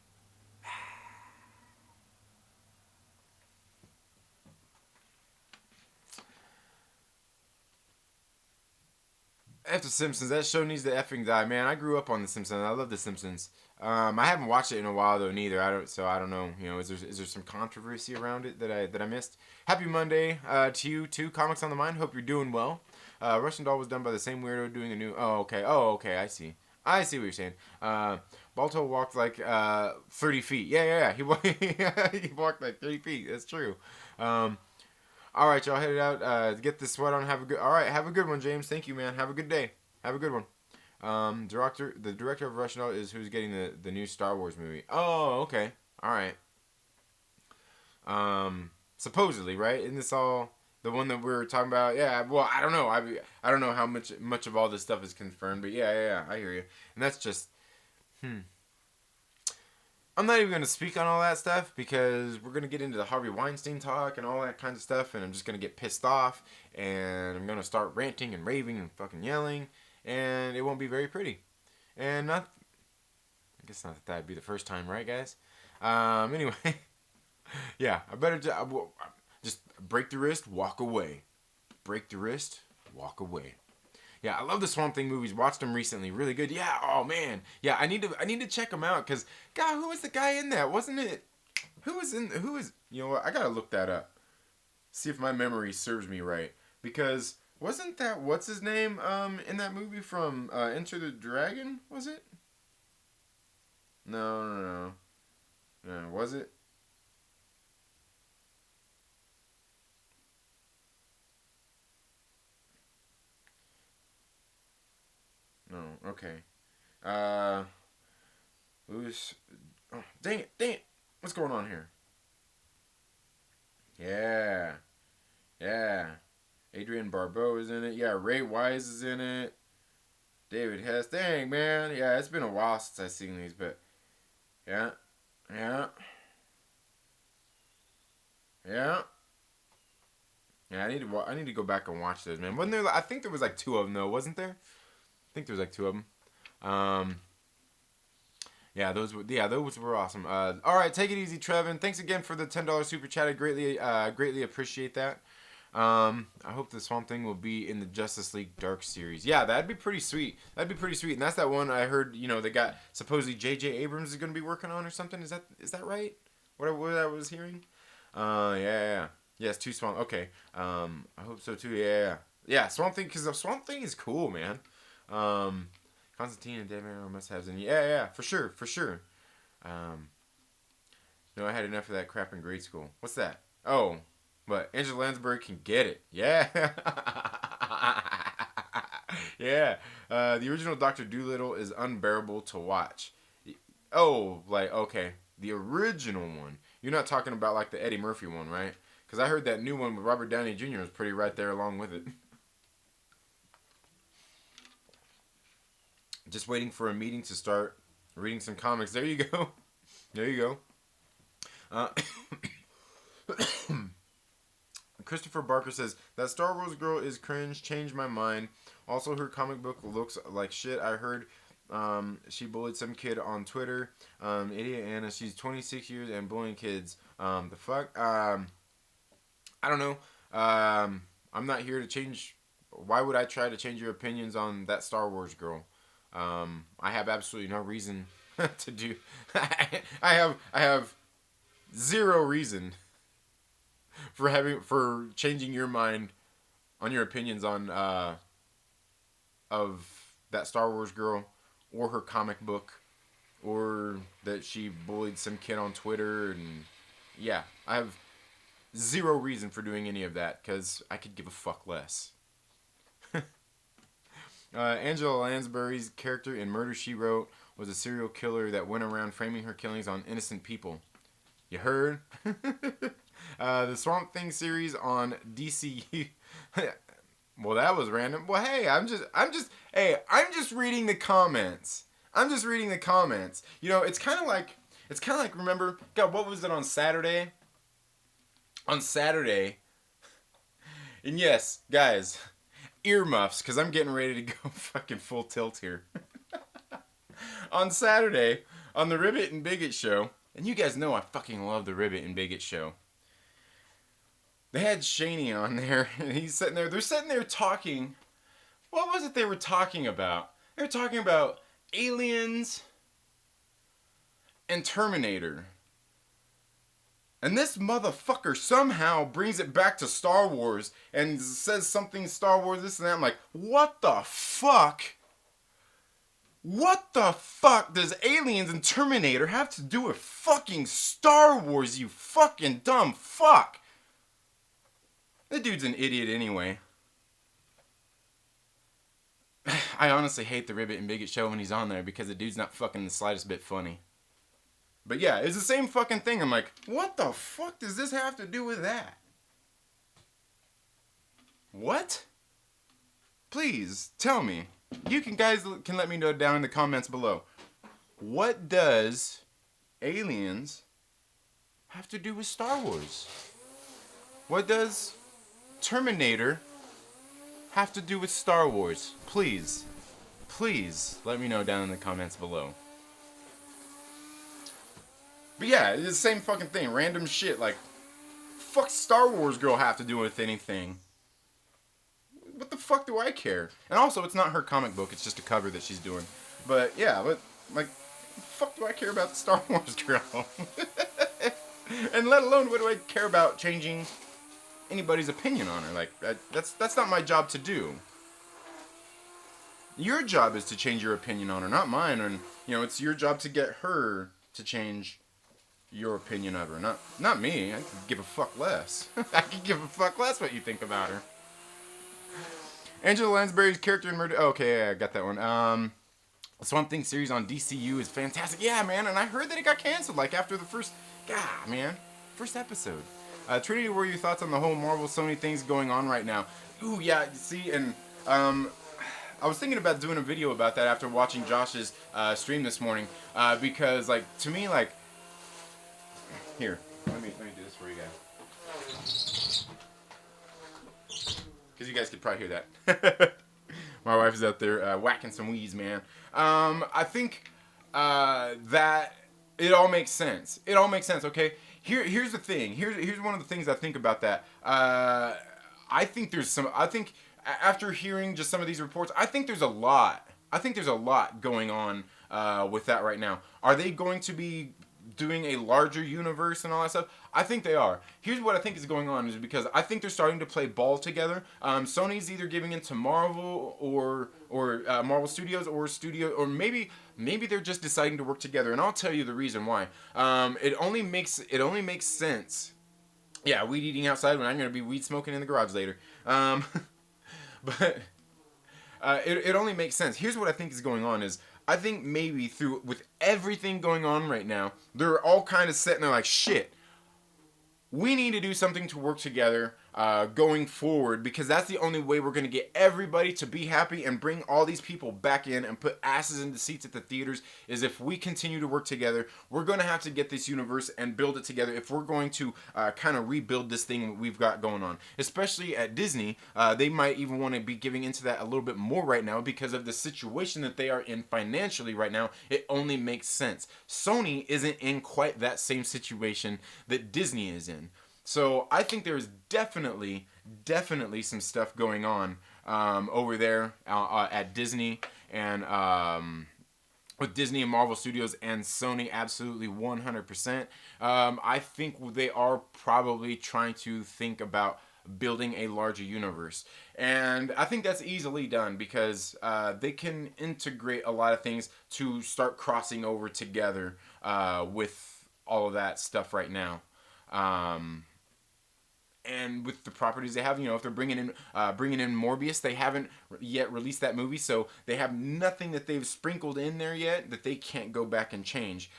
A: After Simpsons, that show needs to effing die, man. I grew up on The Simpsons. I love The Simpsons. I haven't watched it in a while though, neither. I don't know. Is there some controversy around it that I missed? Happy Monday to you too. Comics on the Mind. Hope you're doing well. Russian Doll was done by the same weirdo doing a new. Oh okay. I see. I see what you're saying. Balto walked like 30 feet. Yeah. He he walked like 30 feet. That's true. All right, y'all headed out. Get this sweat on. All right, have a good one, James. Thank you, man. Have a good day. Have a good one. The director of Russian Doll is who's getting the new Star Wars movie. Oh, okay. All right. Supposedly, right? Isn't this all the one that we were talking about? Yeah. Well, I don't know. I don't know how much of all this stuff is confirmed, but yeah. I hear you. And that's just. I'm not even going to speak on all that stuff because we're going to get into the Harvey Weinstein talk and all that kind of stuff, and I'm just going to get pissed off, and I'm going to start ranting and raving and fucking yelling, and it won't be very pretty. And I guess not that that'd be the first time, right, guys? Anyway, yeah, I better just break the wrist, walk away. Break the wrist, walk away. Yeah, I love the Swamp Thing movies. Watched them recently. Really good. Yeah. Oh man. Yeah, I need to check them out because God, who was the guy in that? Wasn't it? Who was? You know what? I gotta look that up. See if my memory serves me right. Because wasn't that what's his name? In that movie from Enter the Dragon? Was it? No. Was it? Okay. Louis. Oh, dang it. Dang it. What's going on here? Yeah. Yeah. Adrian Barbeau is in it. Yeah, Ray Wise is in it. David Hess. Dang, man. Yeah, it's been a while since I've seen these, but yeah. Yeah. Yeah. Yeah, I need to go back and watch those, man. Wasn't there? I think there was like two of them though, wasn't there? I think there was like two of them. Yeah, those were awesome. All right, take it easy, Trevin. Thanks again for the $10 super chat. I greatly appreciate that. I hope the Swamp Thing will be in the Justice League Dark series. Yeah, that'd be pretty sweet. That'd be pretty sweet. And that's that one I heard. You know, they got supposedly J.J. Abrams is going to be working on or something. Is that right? What I was hearing? Yeah. Yes, two Swamp. Okay. I hope so too. Yeah. Swamp Thing, because the Swamp Thing is cool, man. Constantine and David must have in. Yeah, for sure. No, I had enough of that crap in grade school. What's that? Oh, but Angela Lansbury can get it. Yeah. Yeah. The original Doctor Dolittle is unbearable to watch. Oh, like, okay. The original one. You're not talking about like the Eddie Murphy one, right? Because I heard that new one with Robert Downey Jr. was pretty right there along with it. Just waiting for a meeting to start. Reading some comics. There you go. There you go. Christopher Barker says, that Star Wars girl is cringe, changed my mind. Also, her comic book looks like shit. I heard she bullied some kid on Twitter. Idiot Anna, she's 26 years and bullying kids. The fuck? I don't know. I'm not here to change. Why would I try to change your opinions on that Star Wars girl? I have absolutely no reason to do. I have zero reason for changing your mind on your opinions on of that Star Wars girl or her comic book or that she bullied some kid on Twitter. And yeah, I have zero reason for doing any of that because I could give a fuck less. Angela Lansbury's character in Murder, She Wrote was a serial killer that went around framing her killings on innocent people. You heard? The Swamp Thing series on DCU. Well, that was random. Well, hey, I'm just reading the comments. You know, it's kind of like, remember, God, what was it on Saturday? And yes, guys, earmuffs, because I'm getting ready to go fucking full tilt here. On Saturday, on the Ribbit and Bigot show, and you guys know I fucking love the Ribbit and Bigot show. They had Shaney on there, and he's sitting there. They're sitting there talking. What was it they were talking about? They were talking about aliens and Terminator. And this motherfucker somehow brings it back to Star Wars and says something Star Wars, this and that. I'm like, what the fuck? What the fuck does aliens and Terminator have to do with fucking Star Wars, you fucking dumb fuck? The dude's an idiot anyway. I honestly hate the Ribbit and Bigot show when he's on there because the dude's not fucking the slightest bit funny. But yeah, it's the same fucking thing. I'm like, what the fuck does this have to do with that? What? Please, tell me. You guys can let me know down in the comments below. What does aliens have to do with Star Wars? What does Terminator have to do with Star Wars? Please let me know down in the comments below. But yeah, it's the same fucking thing. Random shit like, fuck Star Wars girl have to do with anything? What the fuck do I care? And also, it's not her comic book. It's just a cover that she's doing. But yeah, like, fuck do I care about the Star Wars girl? And let alone, what do I care about changing anybody's opinion on her? Like, that's not my job to do. Your job is to change your opinion on her, not mine. And you know, it's your job to get her to change your opinion of her, not me. I could give a fuck less. I could give a fuck less what you think about her. Angela Lansbury's character in Murder. Okay, yeah, I got that one. The Swamp Thing series on DCU is fantastic. Yeah, man, and I heard that it got canceled like after the first, God, man, first episode. Trinity, what are your thoughts on the whole Marvel Sony things going on right now? Ooh, yeah, see, and um, I was thinking about doing a video about that after watching Josh's stream this morning, because like to me, like, here, let me do this for you guys, because you guys could probably hear that. My wife is out there whacking some weeds, man. I think that it all makes sense. It all makes sense. Okay. Here's the thing. Here's one of the things I think about that. I think there's some. I think after hearing just some of these reports, I think there's a lot. I think there's a lot going on with that right now. Are they going to be doing a larger universe and all that stuff? I think they are. Here's what I think is going on is because I think they're starting to play ball together. Sony's either giving into Marvel or Marvel Studios or maybe they're just deciding to work together. And I'll tell you the reason why. It only makes sense. Yeah, weed eating outside when I'm gonna be weed smoking in the garage later. But it only makes sense. Here's what I think is going on is I think maybe with everything going on right now, they're all kind of sitting there like, shit, we need to do something to work together going forward, because that's the only way we're going to get everybody to be happy and bring all these people back in and put asses into seats at the theaters. Is if we continue to work together, we're going to have to get this universe and build it together if we're going to kind of rebuild this thing we've got going on. Especially at Disney, they might even want to be giving into that a little bit more right now because of the situation that they are in financially right now. It only makes sense. Sony isn't in quite that same situation that Disney is in. So I think there's definitely some stuff going on over there at Disney and with Disney and Marvel Studios and Sony, absolutely 100%. I think they are probably trying to think about building a larger universe. And I think that's easily done because they can integrate a lot of things to start crossing over together with all of that stuff right now. And with the properties they have, if they're bringing in Morbius, they haven't yet released that movie, so they have nothing that they've sprinkled in there yet that they can't go back and change.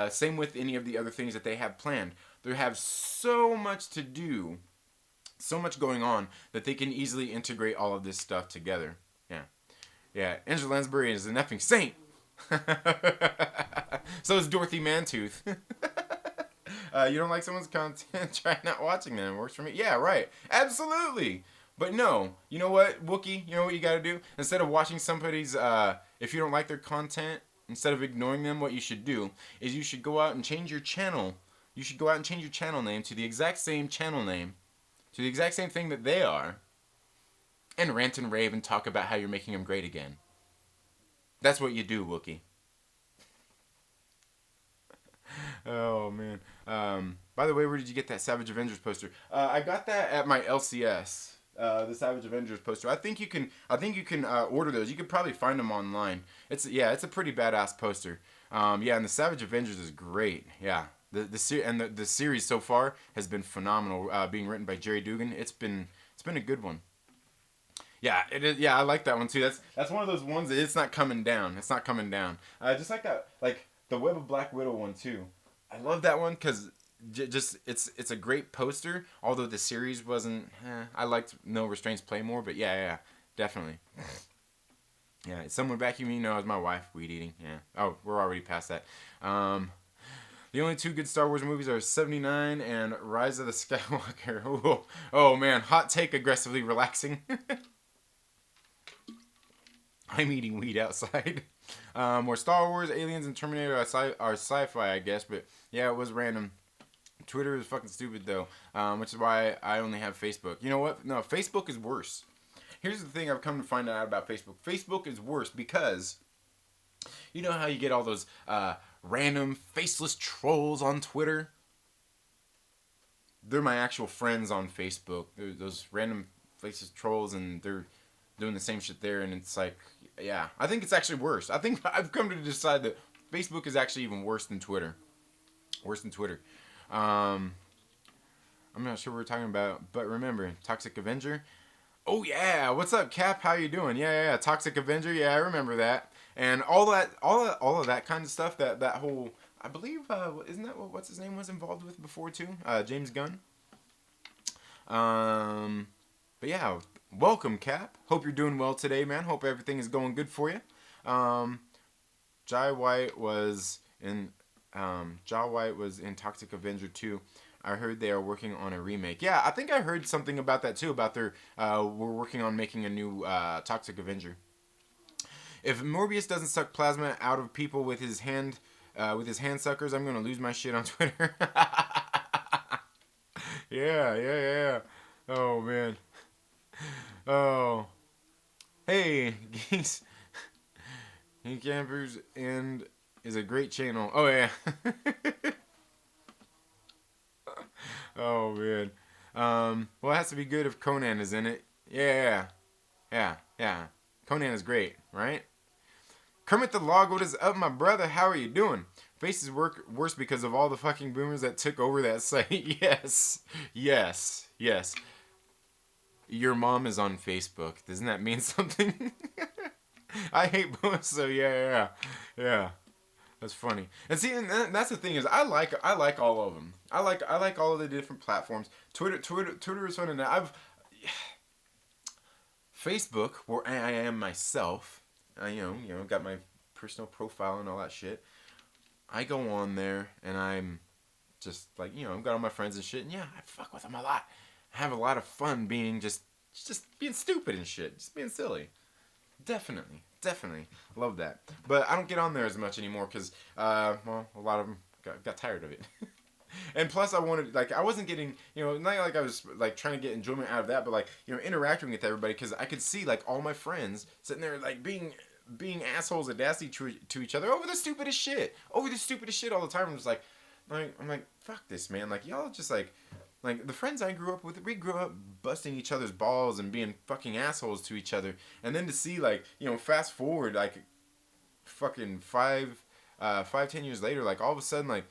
A: Same with any of the other things that they have planned. They have so much to do, so much going on that they can easily integrate all of this stuff together. Yeah. Angela Lansbury is an effing saint. So is Dorothy Mantooth. You don't like someone's content, try not watching them. It works for me. Yeah, right. Absolutely. But no, you know what, Wookie? You know what you gotta do? Instead of watching somebody's, if you don't like their content, instead of ignoring them, what you should do is you should go out and change your channel. You should go out and change your channel name to the exact same channel name, to the exact same thing that they are, and rant and rave and talk about how you're making them great again. That's what you do, Wookie. Oh, man. By the way, where did you get that Savage Avengers poster? I got that at my LCS. The Savage Avengers poster. I think you can order those. You could probably find them online. It's a pretty badass poster. And the Savage Avengers is great. Yeah. The series so far has been phenomenal. Being written by Jerry Dugan. It's been a good one. Yeah, it is. Yeah, I like that one too. That's one of those ones that it's not coming down. It's not coming down. Just like that, like the Web of Black Widow one too. I love that one because it's a great poster. Although the series wasn't, I liked No Restraints Play more. But yeah, definitely. Yeah, someone vacuuming. No, it was my wife weed eating. Yeah. Oh, we're already past that. The only two good Star Wars movies are 79 and Rise of the Skywalker. Oh man, hot take, aggressively relaxing. I'm eating weed outside. More Star Wars, Aliens, and Terminator are sci-fi, I guess, but yeah, it was random. Twitter is fucking stupid, though, which is why I only have Facebook. You know what? No, Facebook is worse. Here's the thing I've come to find out about Facebook. Facebook is worse because you know how you get all those random faceless trolls on Twitter? They're my actual friends on Facebook. They're those random faceless trolls, and they're doing the same shit there, and it's like, yeah, I think it's actually worse. I think I've come to decide that Facebook is actually even worse than Twitter. Worse than Twitter. I'm not sure what we're talking about, but remember, Toxic Avenger. Oh yeah, what's up, Cap? How you doing? Yeah, Toxic Avenger. Yeah, I remember that. and all of that kind of stuff. That whole, I believe, isn't that what's his name was involved with before too? James Gunn. But yeah, welcome, Cap. Hope you're doing well today, man. Hope everything is going good for you. Jai White was in Toxic Avenger 2. I heard they are working on a remake. Yeah, I think I heard something about that too. About their we're working on making a new Toxic Avenger. If Morbius doesn't suck plasma out of people with his hand suckers, I'm gonna lose my shit on Twitter. Yeah. Oh man. Oh. Hey, geeks. He Campers and is a great channel. Oh yeah. Oh man. Well, it has to be good if Conan is in it. Yeah. Conan is great, right? Kermit the Log, what is up, my brother? How are you doing? Faces work worse because of all the fucking boomers that took over that site. Yes. Your mom is on Facebook. Doesn't that mean something? I hate boomers, so yeah. That's funny. And see, and that's the thing is, I like all of them. I like all of the different platforms. Twitter is fun, and Facebook, where I am myself. Got my personal profile and all that shit. I go on there and I'm just like, I've got all my friends and shit, and yeah, I fuck with them a lot. I have a lot of fun being just being stupid and shit, just being silly. Definitely love that. But I don't get on there as much anymore because, a lot of them got tired of it. And plus, I wasn't getting, not like I was like trying to get enjoyment out of that, but like, interacting with everybody, because I could see like all my friends sitting there like being assholes and nasty to each other over the stupidest shit all the time. I'm just like, I'm like, fuck this, man. Like, y'all just like the friends I grew up with, we grew up busting each other's balls and being fucking assholes to each other, and then to see like, fast forward like fucking 10 years later, like all of a sudden like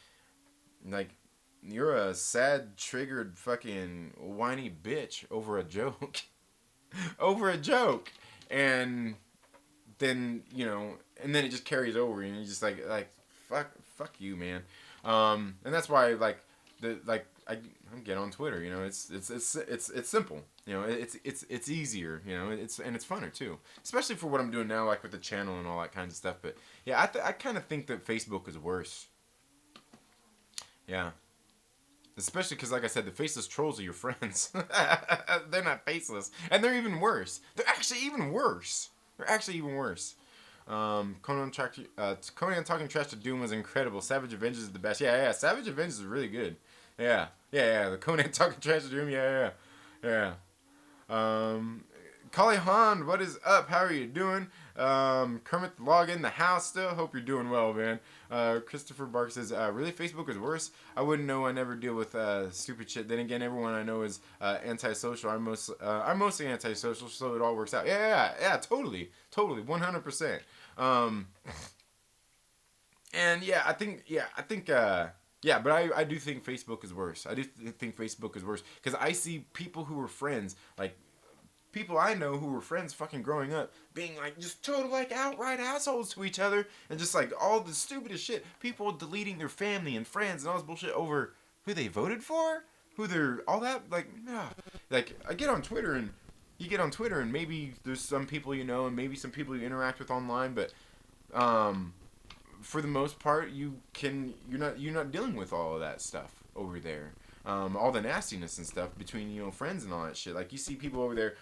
A: you're a sad, triggered, fucking whiny bitch over a joke. And then, and then it just carries over, and you're just like fuck you, man. And that's why, I get on Twitter, it's simple. It's easier, and it's funner too. Especially for what I'm doing now, like with the channel and all that kind of stuff. But yeah, I kind of think that Facebook is worse. Yeah. Especially because, like I said, the faceless trolls are your friends. They're not faceless. And they're even worse. They're actually even worse. Conan talking trash to Doom was incredible. Savage Avengers is the best. Yeah. Savage Avengers is really good. Yeah. The Conan talking trash to Doom. Yeah. Kali Han, what is up? How are you doing? Kermit the Log in the house still. Hope you're doing well, man. Christopher Bark says, really, Facebook is worse? I wouldn't know. I never deal with stupid shit. Then again, everyone I know is antisocial. I'm mostly antisocial, so it all works out. Yeah, totally, 100%. And yeah, I think, but I do think Facebook is worse. I do think Facebook is worse because I see people who were friends, like people I know who were friends fucking growing up, being like just total like outright assholes to each other, and just like all the stupidest shit. People deleting their family and friends and all this bullshit over who they voted for, who they're all that like. I get on Twitter and you get on Twitter and maybe there's some people and maybe some people you interact with online, but for the most part you're not dealing with all of that stuff over there. All the nastiness and stuff between friends and all that shit. Like you see people over there.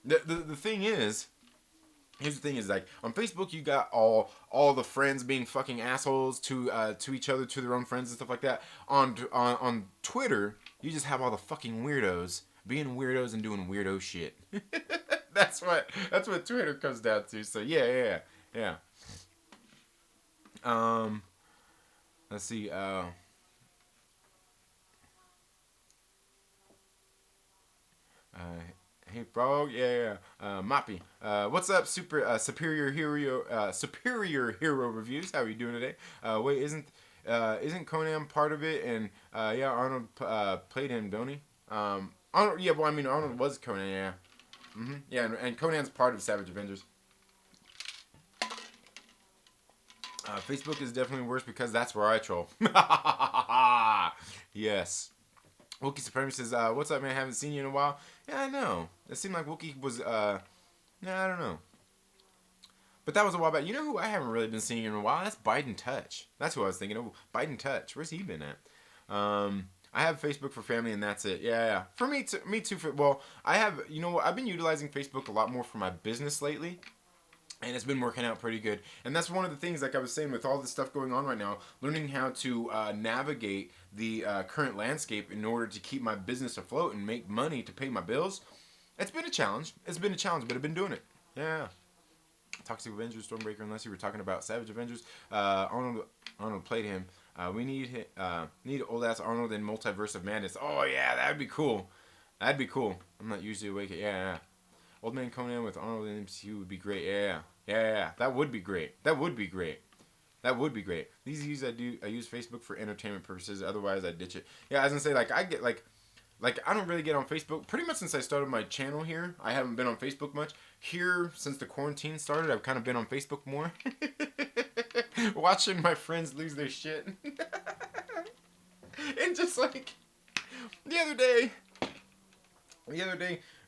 A: The thing is, here's the thing is, like on Facebook you got all the friends being fucking assholes to each other, to their own friends and stuff like that. On Twitter you just have all the fucking weirdos being weirdos and doing weirdo shit. That's what Twitter comes down to. So yeah. Let's see. Hey Frog, Moppy. What's up, superior hero reviews? How are you doing today? Wait, isn't Conan part of it? And Arnold played him, don't he? Arnold was Conan, yeah. Yeah, and Conan's part of Savage Avengers. Facebook is definitely worse because that's where I troll. Yes. Wookie Supreme says, "What's up, man? Haven't seen you in a while." Yeah, I know. It seemed like Wookie was, I don't know. But that was a while back. You know who I haven't really been seeing in a while? That's Biden Touch. That's who I was thinking of. Biden Touch. Where's he been at? I have Facebook for family, and that's it. Yeah. For me too. Me too. Well, I have. You know what? I've been utilizing Facebook a lot more for my business lately. And it's been working out pretty good. And that's one of the things, like I was saying, with all this stuff going on right now, learning how to navigate the current landscape in order to keep my business afloat and make money to pay my bills. It's been a challenge. But I've been doing it. Yeah. Toxic Avengers, Stormbreaker, unless you were talking about Savage Avengers. Arnold played him. We need old ass Arnold in Multiverse of Madness. Oh yeah, that'd be cool. That'd be cool. I'm not usually awake. Yeah. Old Man Conan with Arnold in MCU would be great. Yeah. That would be great. These use I use Facebook for entertainment purposes. Otherwise, I ditch it. Yeah, I was gonna say I get I don't really get on Facebook. Pretty much since I started my channel here, I haven't been on Facebook much. Here, since the quarantine started, I've kind of been on Facebook more. Watching my friends lose their shit. And just the other day,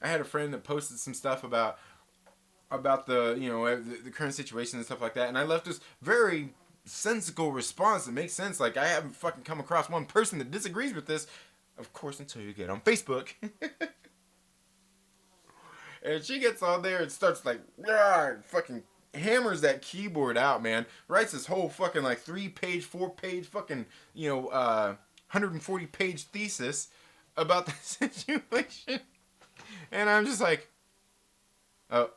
A: I had a friend that posted some stuff about the current situation and stuff like that, and I left this very sensical response that makes sense. I haven't fucking come across one person that disagrees with this. Of course, until you get on Facebook. And she gets on there and starts fucking hammers that keyboard out, man. Writes this whole fucking 3-page, 4-page fucking, 140-page thesis about the situation. And I'm just like, oh,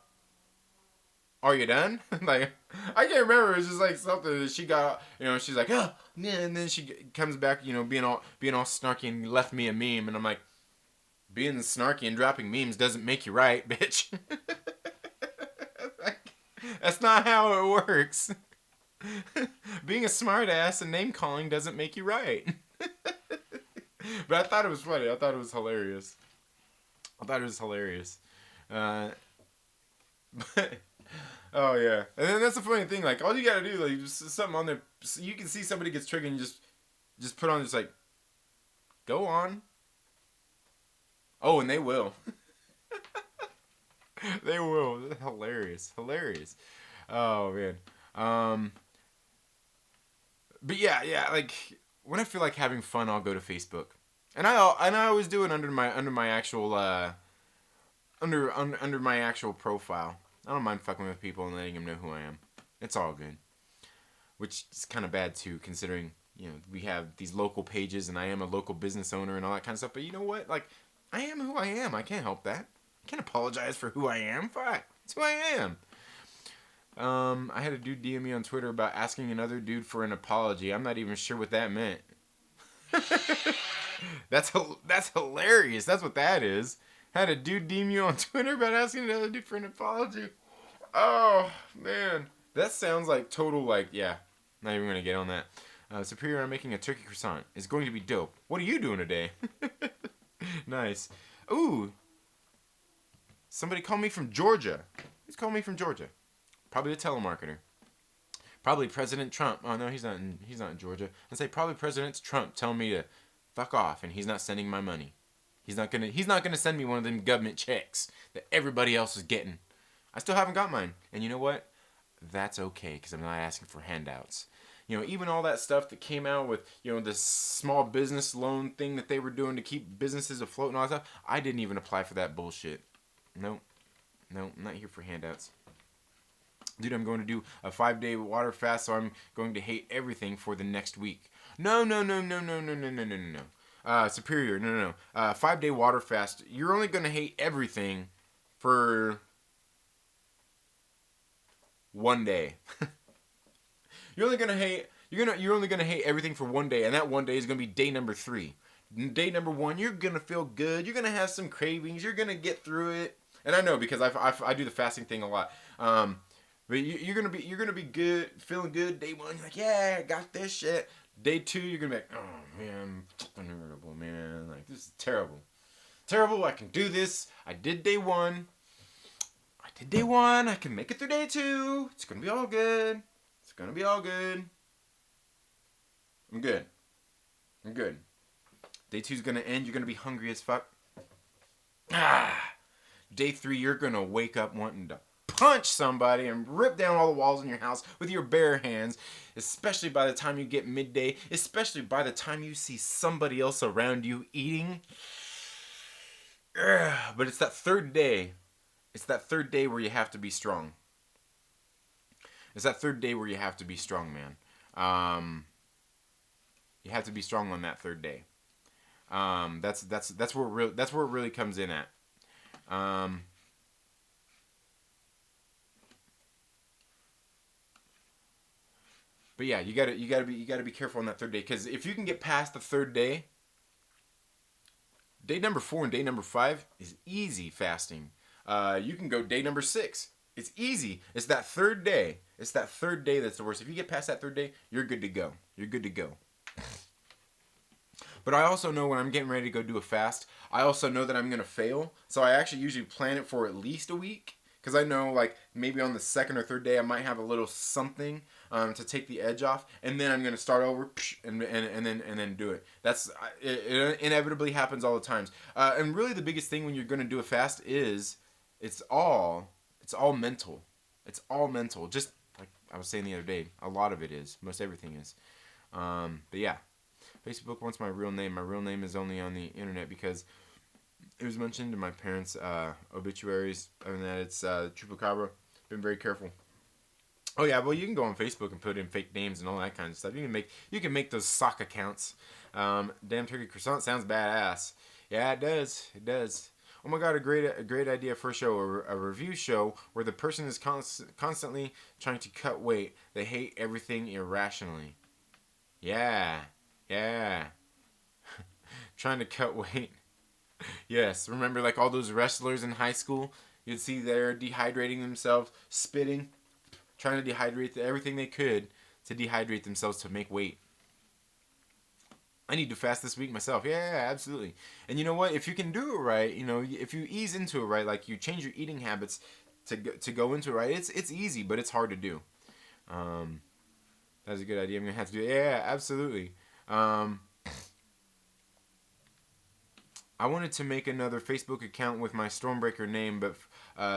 A: are you done? I can't remember. It was just something that she got, she's like, oh, man. And then she comes back, being all snarky and left me a meme. And I'm like, being snarky and dropping memes doesn't make you right, bitch. That's not how it works. Being a smartass and name calling doesn't make you right. But I thought it was funny. I thought it was hilarious. But, oh yeah, and then that's the funny thing. All you gotta do, just something on there. So you can see somebody gets triggered, and just put on go on. Oh, and they will. They will. Hilarious. Oh man. But yeah. When I feel like having fun, I'll go to Facebook, and I always do it under my actual under my actual profile. I don't mind fucking with people and letting them know who I am. It's all good. Which is kind of bad too, considering we have these local pages, and I am a local business owner and all that kind of stuff. But you know what? I am who I am. I can't help that. I can't apologize for who I am. Fuck. It's who I am. I had a dude DM me on Twitter about asking another dude for an apology. I'm not even sure what that meant. That's hilarious. That's what that is. Had a dude DM you on Twitter about asking another dude for an apology. Oh, man. That sounds like total, yeah. Not even going to get on that. Superior, I'm making a turkey croissant. It's going to be dope. What are you doing today? Nice. Ooh. Somebody called me from Georgia. Who's calling me from Georgia? Probably a telemarketer. Probably President Trump. Oh no, he's not in Georgia. I'd say probably President Trump telling me to fuck off, and he's not sending my money. He's not gonna send me one of them government checks that everybody else is getting. I still haven't got mine. And you know what? That's okay, because I'm not asking for handouts. Even all that stuff that came out with, this small business loan thing that they were doing to keep businesses afloat and all that stuff, I didn't even apply for that bullshit. No, I'm not here for handouts. Dude, I'm going to do a 5-day water fast, so I'm going to hate everything for the next week. No. Superior, no. 5-day water fast. You're only going to hate everything for 1 day. You're only gonna hate everything for 1 day, and that 1 day is gonna be day number 3. Day number 1, you're gonna feel good. You're gonna have some cravings. You're gonna get through it. And I know, because I do the fasting thing a lot. But you're gonna be good, feeling good. Day 1, you're like, yeah, I got this shit. Day 2, you're gonna be like, oh man, I'm irritable, man. This is terrible. I can do this. I did day 1. I can make it through day 2. It's gonna be all good. gonna be all good. I'm good. I'm good. Day 2 is gonna end. You're gonna be hungry as fuck. Day 3, you're gonna wake up wanting to punch somebody and rip down all the walls in your house with your bare hands, especially by the time you get midday, especially by the time you see somebody else around you eating. But it's that third day. It's that third day where you have to be strong. It's that third day where you have to be strong, man. You have to be strong on that third day. That's where it really comes in at. But yeah, you gotta be careful on that third day, because if you can get past the third day, day number 4 and day number 5 is easy fasting. You can go day number 6. It's easy. It's that third day. It's that third day that's the worst. If you get past that third day, you're good to go. You're good to go. But I also know when I'm getting ready to go do a fast, I also know that I'm going to fail. So I actually usually plan it for at least a week. Because I know, like, maybe on the second or third day, I might have a little something to take the edge off. And then I'm going to start over and then do it. It inevitably happens all the times. And really the biggest thing when you're going to do a fast is it's all mental. It's all mental. Just like I was saying the other day, a lot of it is. Most everything is. But yeah. Facebook wants my real name. My real name is only on the internet because it was mentioned in my parents' obituaries. Other than that, it's Chupacabra. Been very careful. Oh yeah, well you can go on Facebook and put in fake names and all that kind of stuff. You can make those sock accounts. Damn turkey croissant sounds badass. Yeah, it does. It does. Oh my god, a great idea for a show, a review show where the person is constantly trying to cut weight. They hate everything irrationally. Yeah. Yeah. Trying to cut weight. Yes, remember like all those wrestlers in high school? You'd see they're dehydrating themselves, spitting, trying to dehydrate everything they could to dehydrate themselves to make weight. I need to fast this week myself. Yeah, absolutely. And you know what? If you can do it right, if you ease into it right, like you change your eating habits to go into it right, it's easy, but it's hard to do. That's a good idea. I'm gonna have to do it. Yeah, absolutely. I wanted to make another Facebook account with my Stormbreaker name, but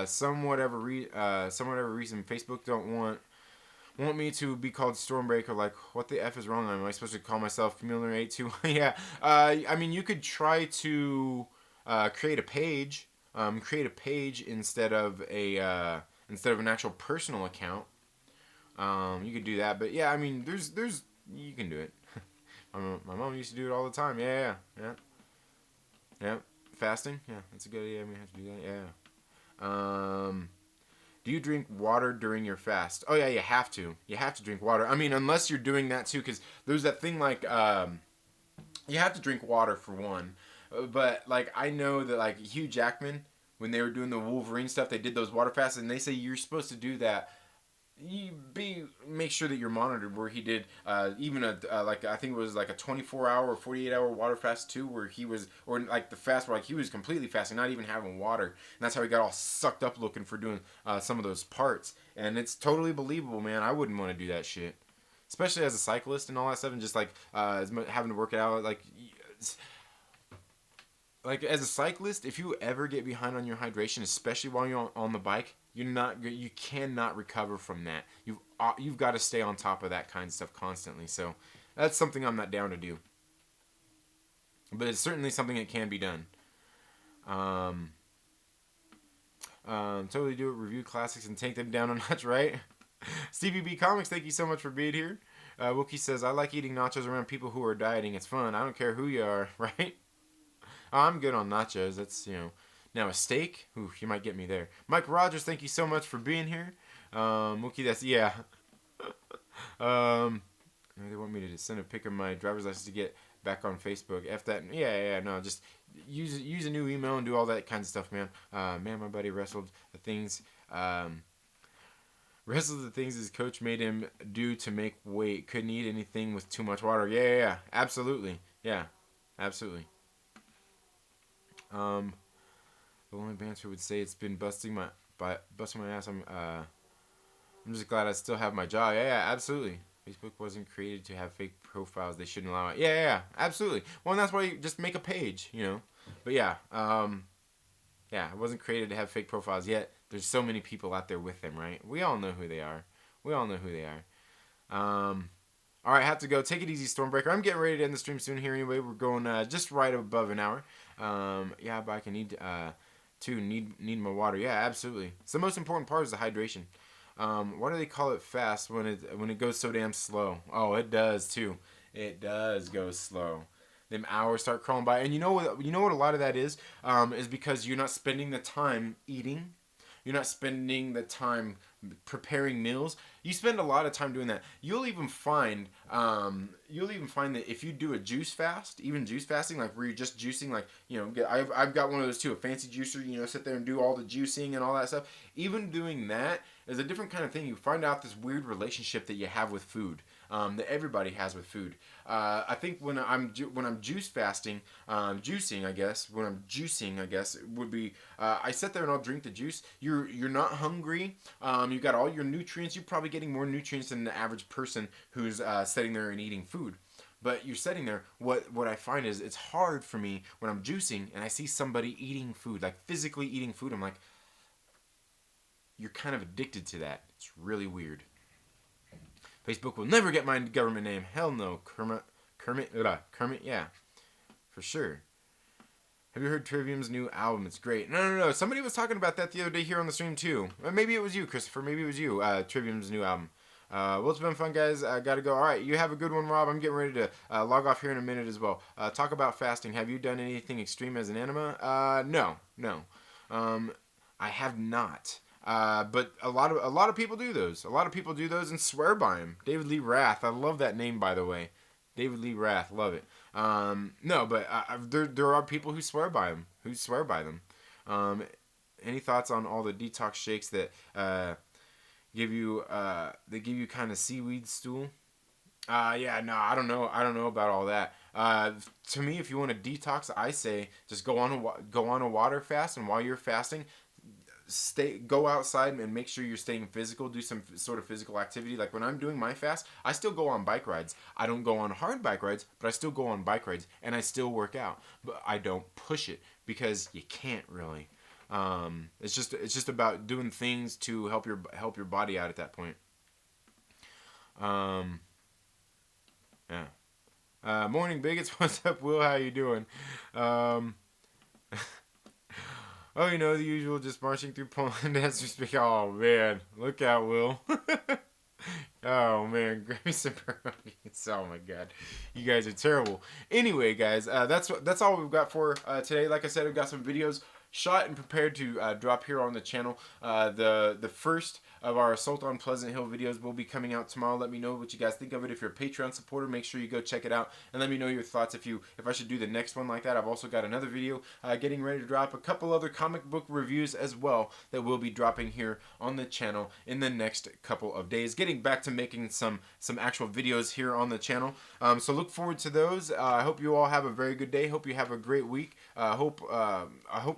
A: some whatever reason Facebook don't want me to be called Stormbreaker. Like, what the F is wrong? Am I supposed to call myself Chameleon82? Yeah. I mean, you could try to create a page. Instead of an actual personal account. You could do that, but yeah, I mean, there's you can do it. My mom used to do it all the time. Yeah. Fasting. Yeah, that's a good idea. I'm gonna have to do that. Yeah. Do you drink water during your fast? Oh yeah, you have to. You have to drink water. I mean, unless you're doing that too, because there's that thing like you have to drink water for one. But like I know that like Hugh Jackman, when they were doing the Wolverine stuff, they did those water fasts, and they say you're supposed to do that. Make sure that you're monitored. Where he did even like I think it was like a 24-hour or 48-hour water fast too, where he was, or like the fast where like he was completely fasting, not even having water, and that's how he got all sucked up looking for doing some of those parts. And it's totally believable, man. I wouldn't want to do that shit, especially as a cyclist and all that stuff, and just like having to work it out like as a cyclist, if you ever get behind on your hydration, especially while you're on the bike, you cannot recover from that. You've got to stay on top of that kind of stuff constantly. So that's something I'm not down to do. But it's certainly something that can be done. Totally do it. Review classics and take them down a notch, right? Stevie B Comics, thank you so much for being here. Wookie says, I like eating nachos around people who are dieting. It's fun. I don't care who you are, right? Oh, I'm good on nachos. That's, Now a steak? Ooh, you might get me there. Mike Rogers, thank you so much for being here. Wookie, that's, yeah. They want me to send a pic of my driver's license to get back on Facebook. F that. Yeah, no, just use a new email and do all that kind of stuff, man. Man, my buddy wrestled the things. Wrestled the things his coach made him do to make weight. Couldn't eat anything with too much water. Yeah, absolutely. Yeah, absolutely. The only banter would say it's been busting my ass. I'm just glad I still have my job. Yeah, yeah, absolutely. Facebook wasn't created to have fake profiles. They shouldn't allow it. Yeah, yeah, yeah, absolutely. Well, and that's why you just make a page, you know. But yeah, yeah, it wasn't created to have fake profiles yet. There's so many people out there with them, right? We all know who they are. We all know who they are. All right, have to go. Take it easy, Stormbreaker. I'm getting ready to end the stream soon here anyway. We're going just right above an hour. Yeah, but I can need my water. Yeah, absolutely. It's the most important part is the hydration. Why do they call it fast when it goes so damn slow? Oh, it does too. It does go slow. Them hours start crawling by, and you know what a lot of that is because you're not spending the time eating. You're not spending the time preparing meals. You spend a lot of time doing that. You'll even find that if you do a juice fast, even juice fasting, like where you're just juicing, like, you know, I've got one of those too, a fancy juicer, you know, sit there and do all the juicing and all that stuff. Even doing that is a different kind of thing. You find out this weird relationship that you have with food, that everybody has with food. I think when I'm juice fasting, juicing, I guess, when I'm juicing, I guess it would be, I sit there and I'll drink the juice. You're not hungry. You've got all your nutrients. You're probably getting more nutrients than the average person who's sitting there and eating food. But you're sitting there. What I find is it's hard for me when I'm juicing and I see somebody eating food, like physically eating food. I'm like, you're kind of addicted to that. It's really weird. Facebook will never get my government name. Hell no. Kermit, yeah, for sure. Have you heard Trivium's new album? It's great. No. Somebody was talking about that the other day here on the stream too. Maybe it was you, Christopher. Maybe it was you. Trivium's new album. Well, it's been fun, guys. I gotta go. All right, you have a good one, Rob. I'm getting ready to log off here in a minute as well. Talk about fasting. Have you done anything extreme as an anima? No. I have not. But a lot of people do those. A lot of people do those and swear by him. David Lee Rath. I love that name, by the way. David Lee Rath. Love it. No, but there are people who swear by him. Who swear by them. Any thoughts on all the detox shakes that give you kind of seaweed stool? Yeah, no, I don't know about all that. To me, if you want to detox, I say just go on a water fast, and while you're fasting, go outside and make sure you're staying physical. Do some sort of physical activity. Like when I'm doing my fast, I still go on bike rides. I don't go on hard bike rides, but I still go on bike rides and I still work out. But I don't push it because you can't really. It's just about doing things to help your body out at that point. Yeah. Morning bigots. What's up, Will? How you doing? Oh, you know, the usual, just marching through Poland as we speak. Oh, man. Look out, Will. Oh, man. Grab me some burgers. Oh, my God. You guys are terrible. Anyway, guys, that's all we've got for today. Like I said, we've got some videos shot and prepared to drop here on the channel. The first of our Assault on Pleasant Hill videos will be coming out tomorrow. Let me know what you guys think of it. If you're a Patreon supporter, make sure you go check it out and let me know your thoughts if I should do the next one like that. I've also got another video getting ready to drop, a couple other comic book reviews as well that will be dropping here on the channel in the next couple of days. Getting back to making some actual videos here on the channel. So look forward to those. I hope you all have a very good day. Hope you have a great week. I hope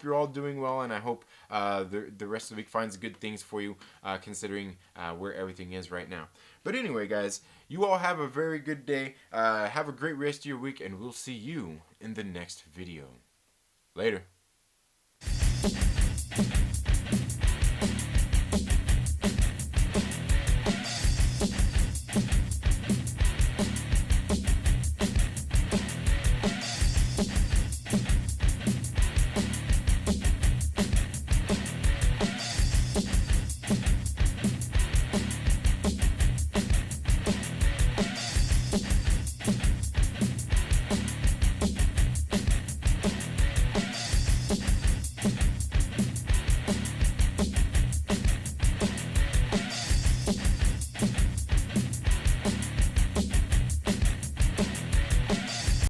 A: you're all doing well, and I hope the rest of the week finds good things for you, considering where everything is right now. But anyway, guys, you all have a very good day. Have a great rest of your week, and we'll see you in the next video. Later.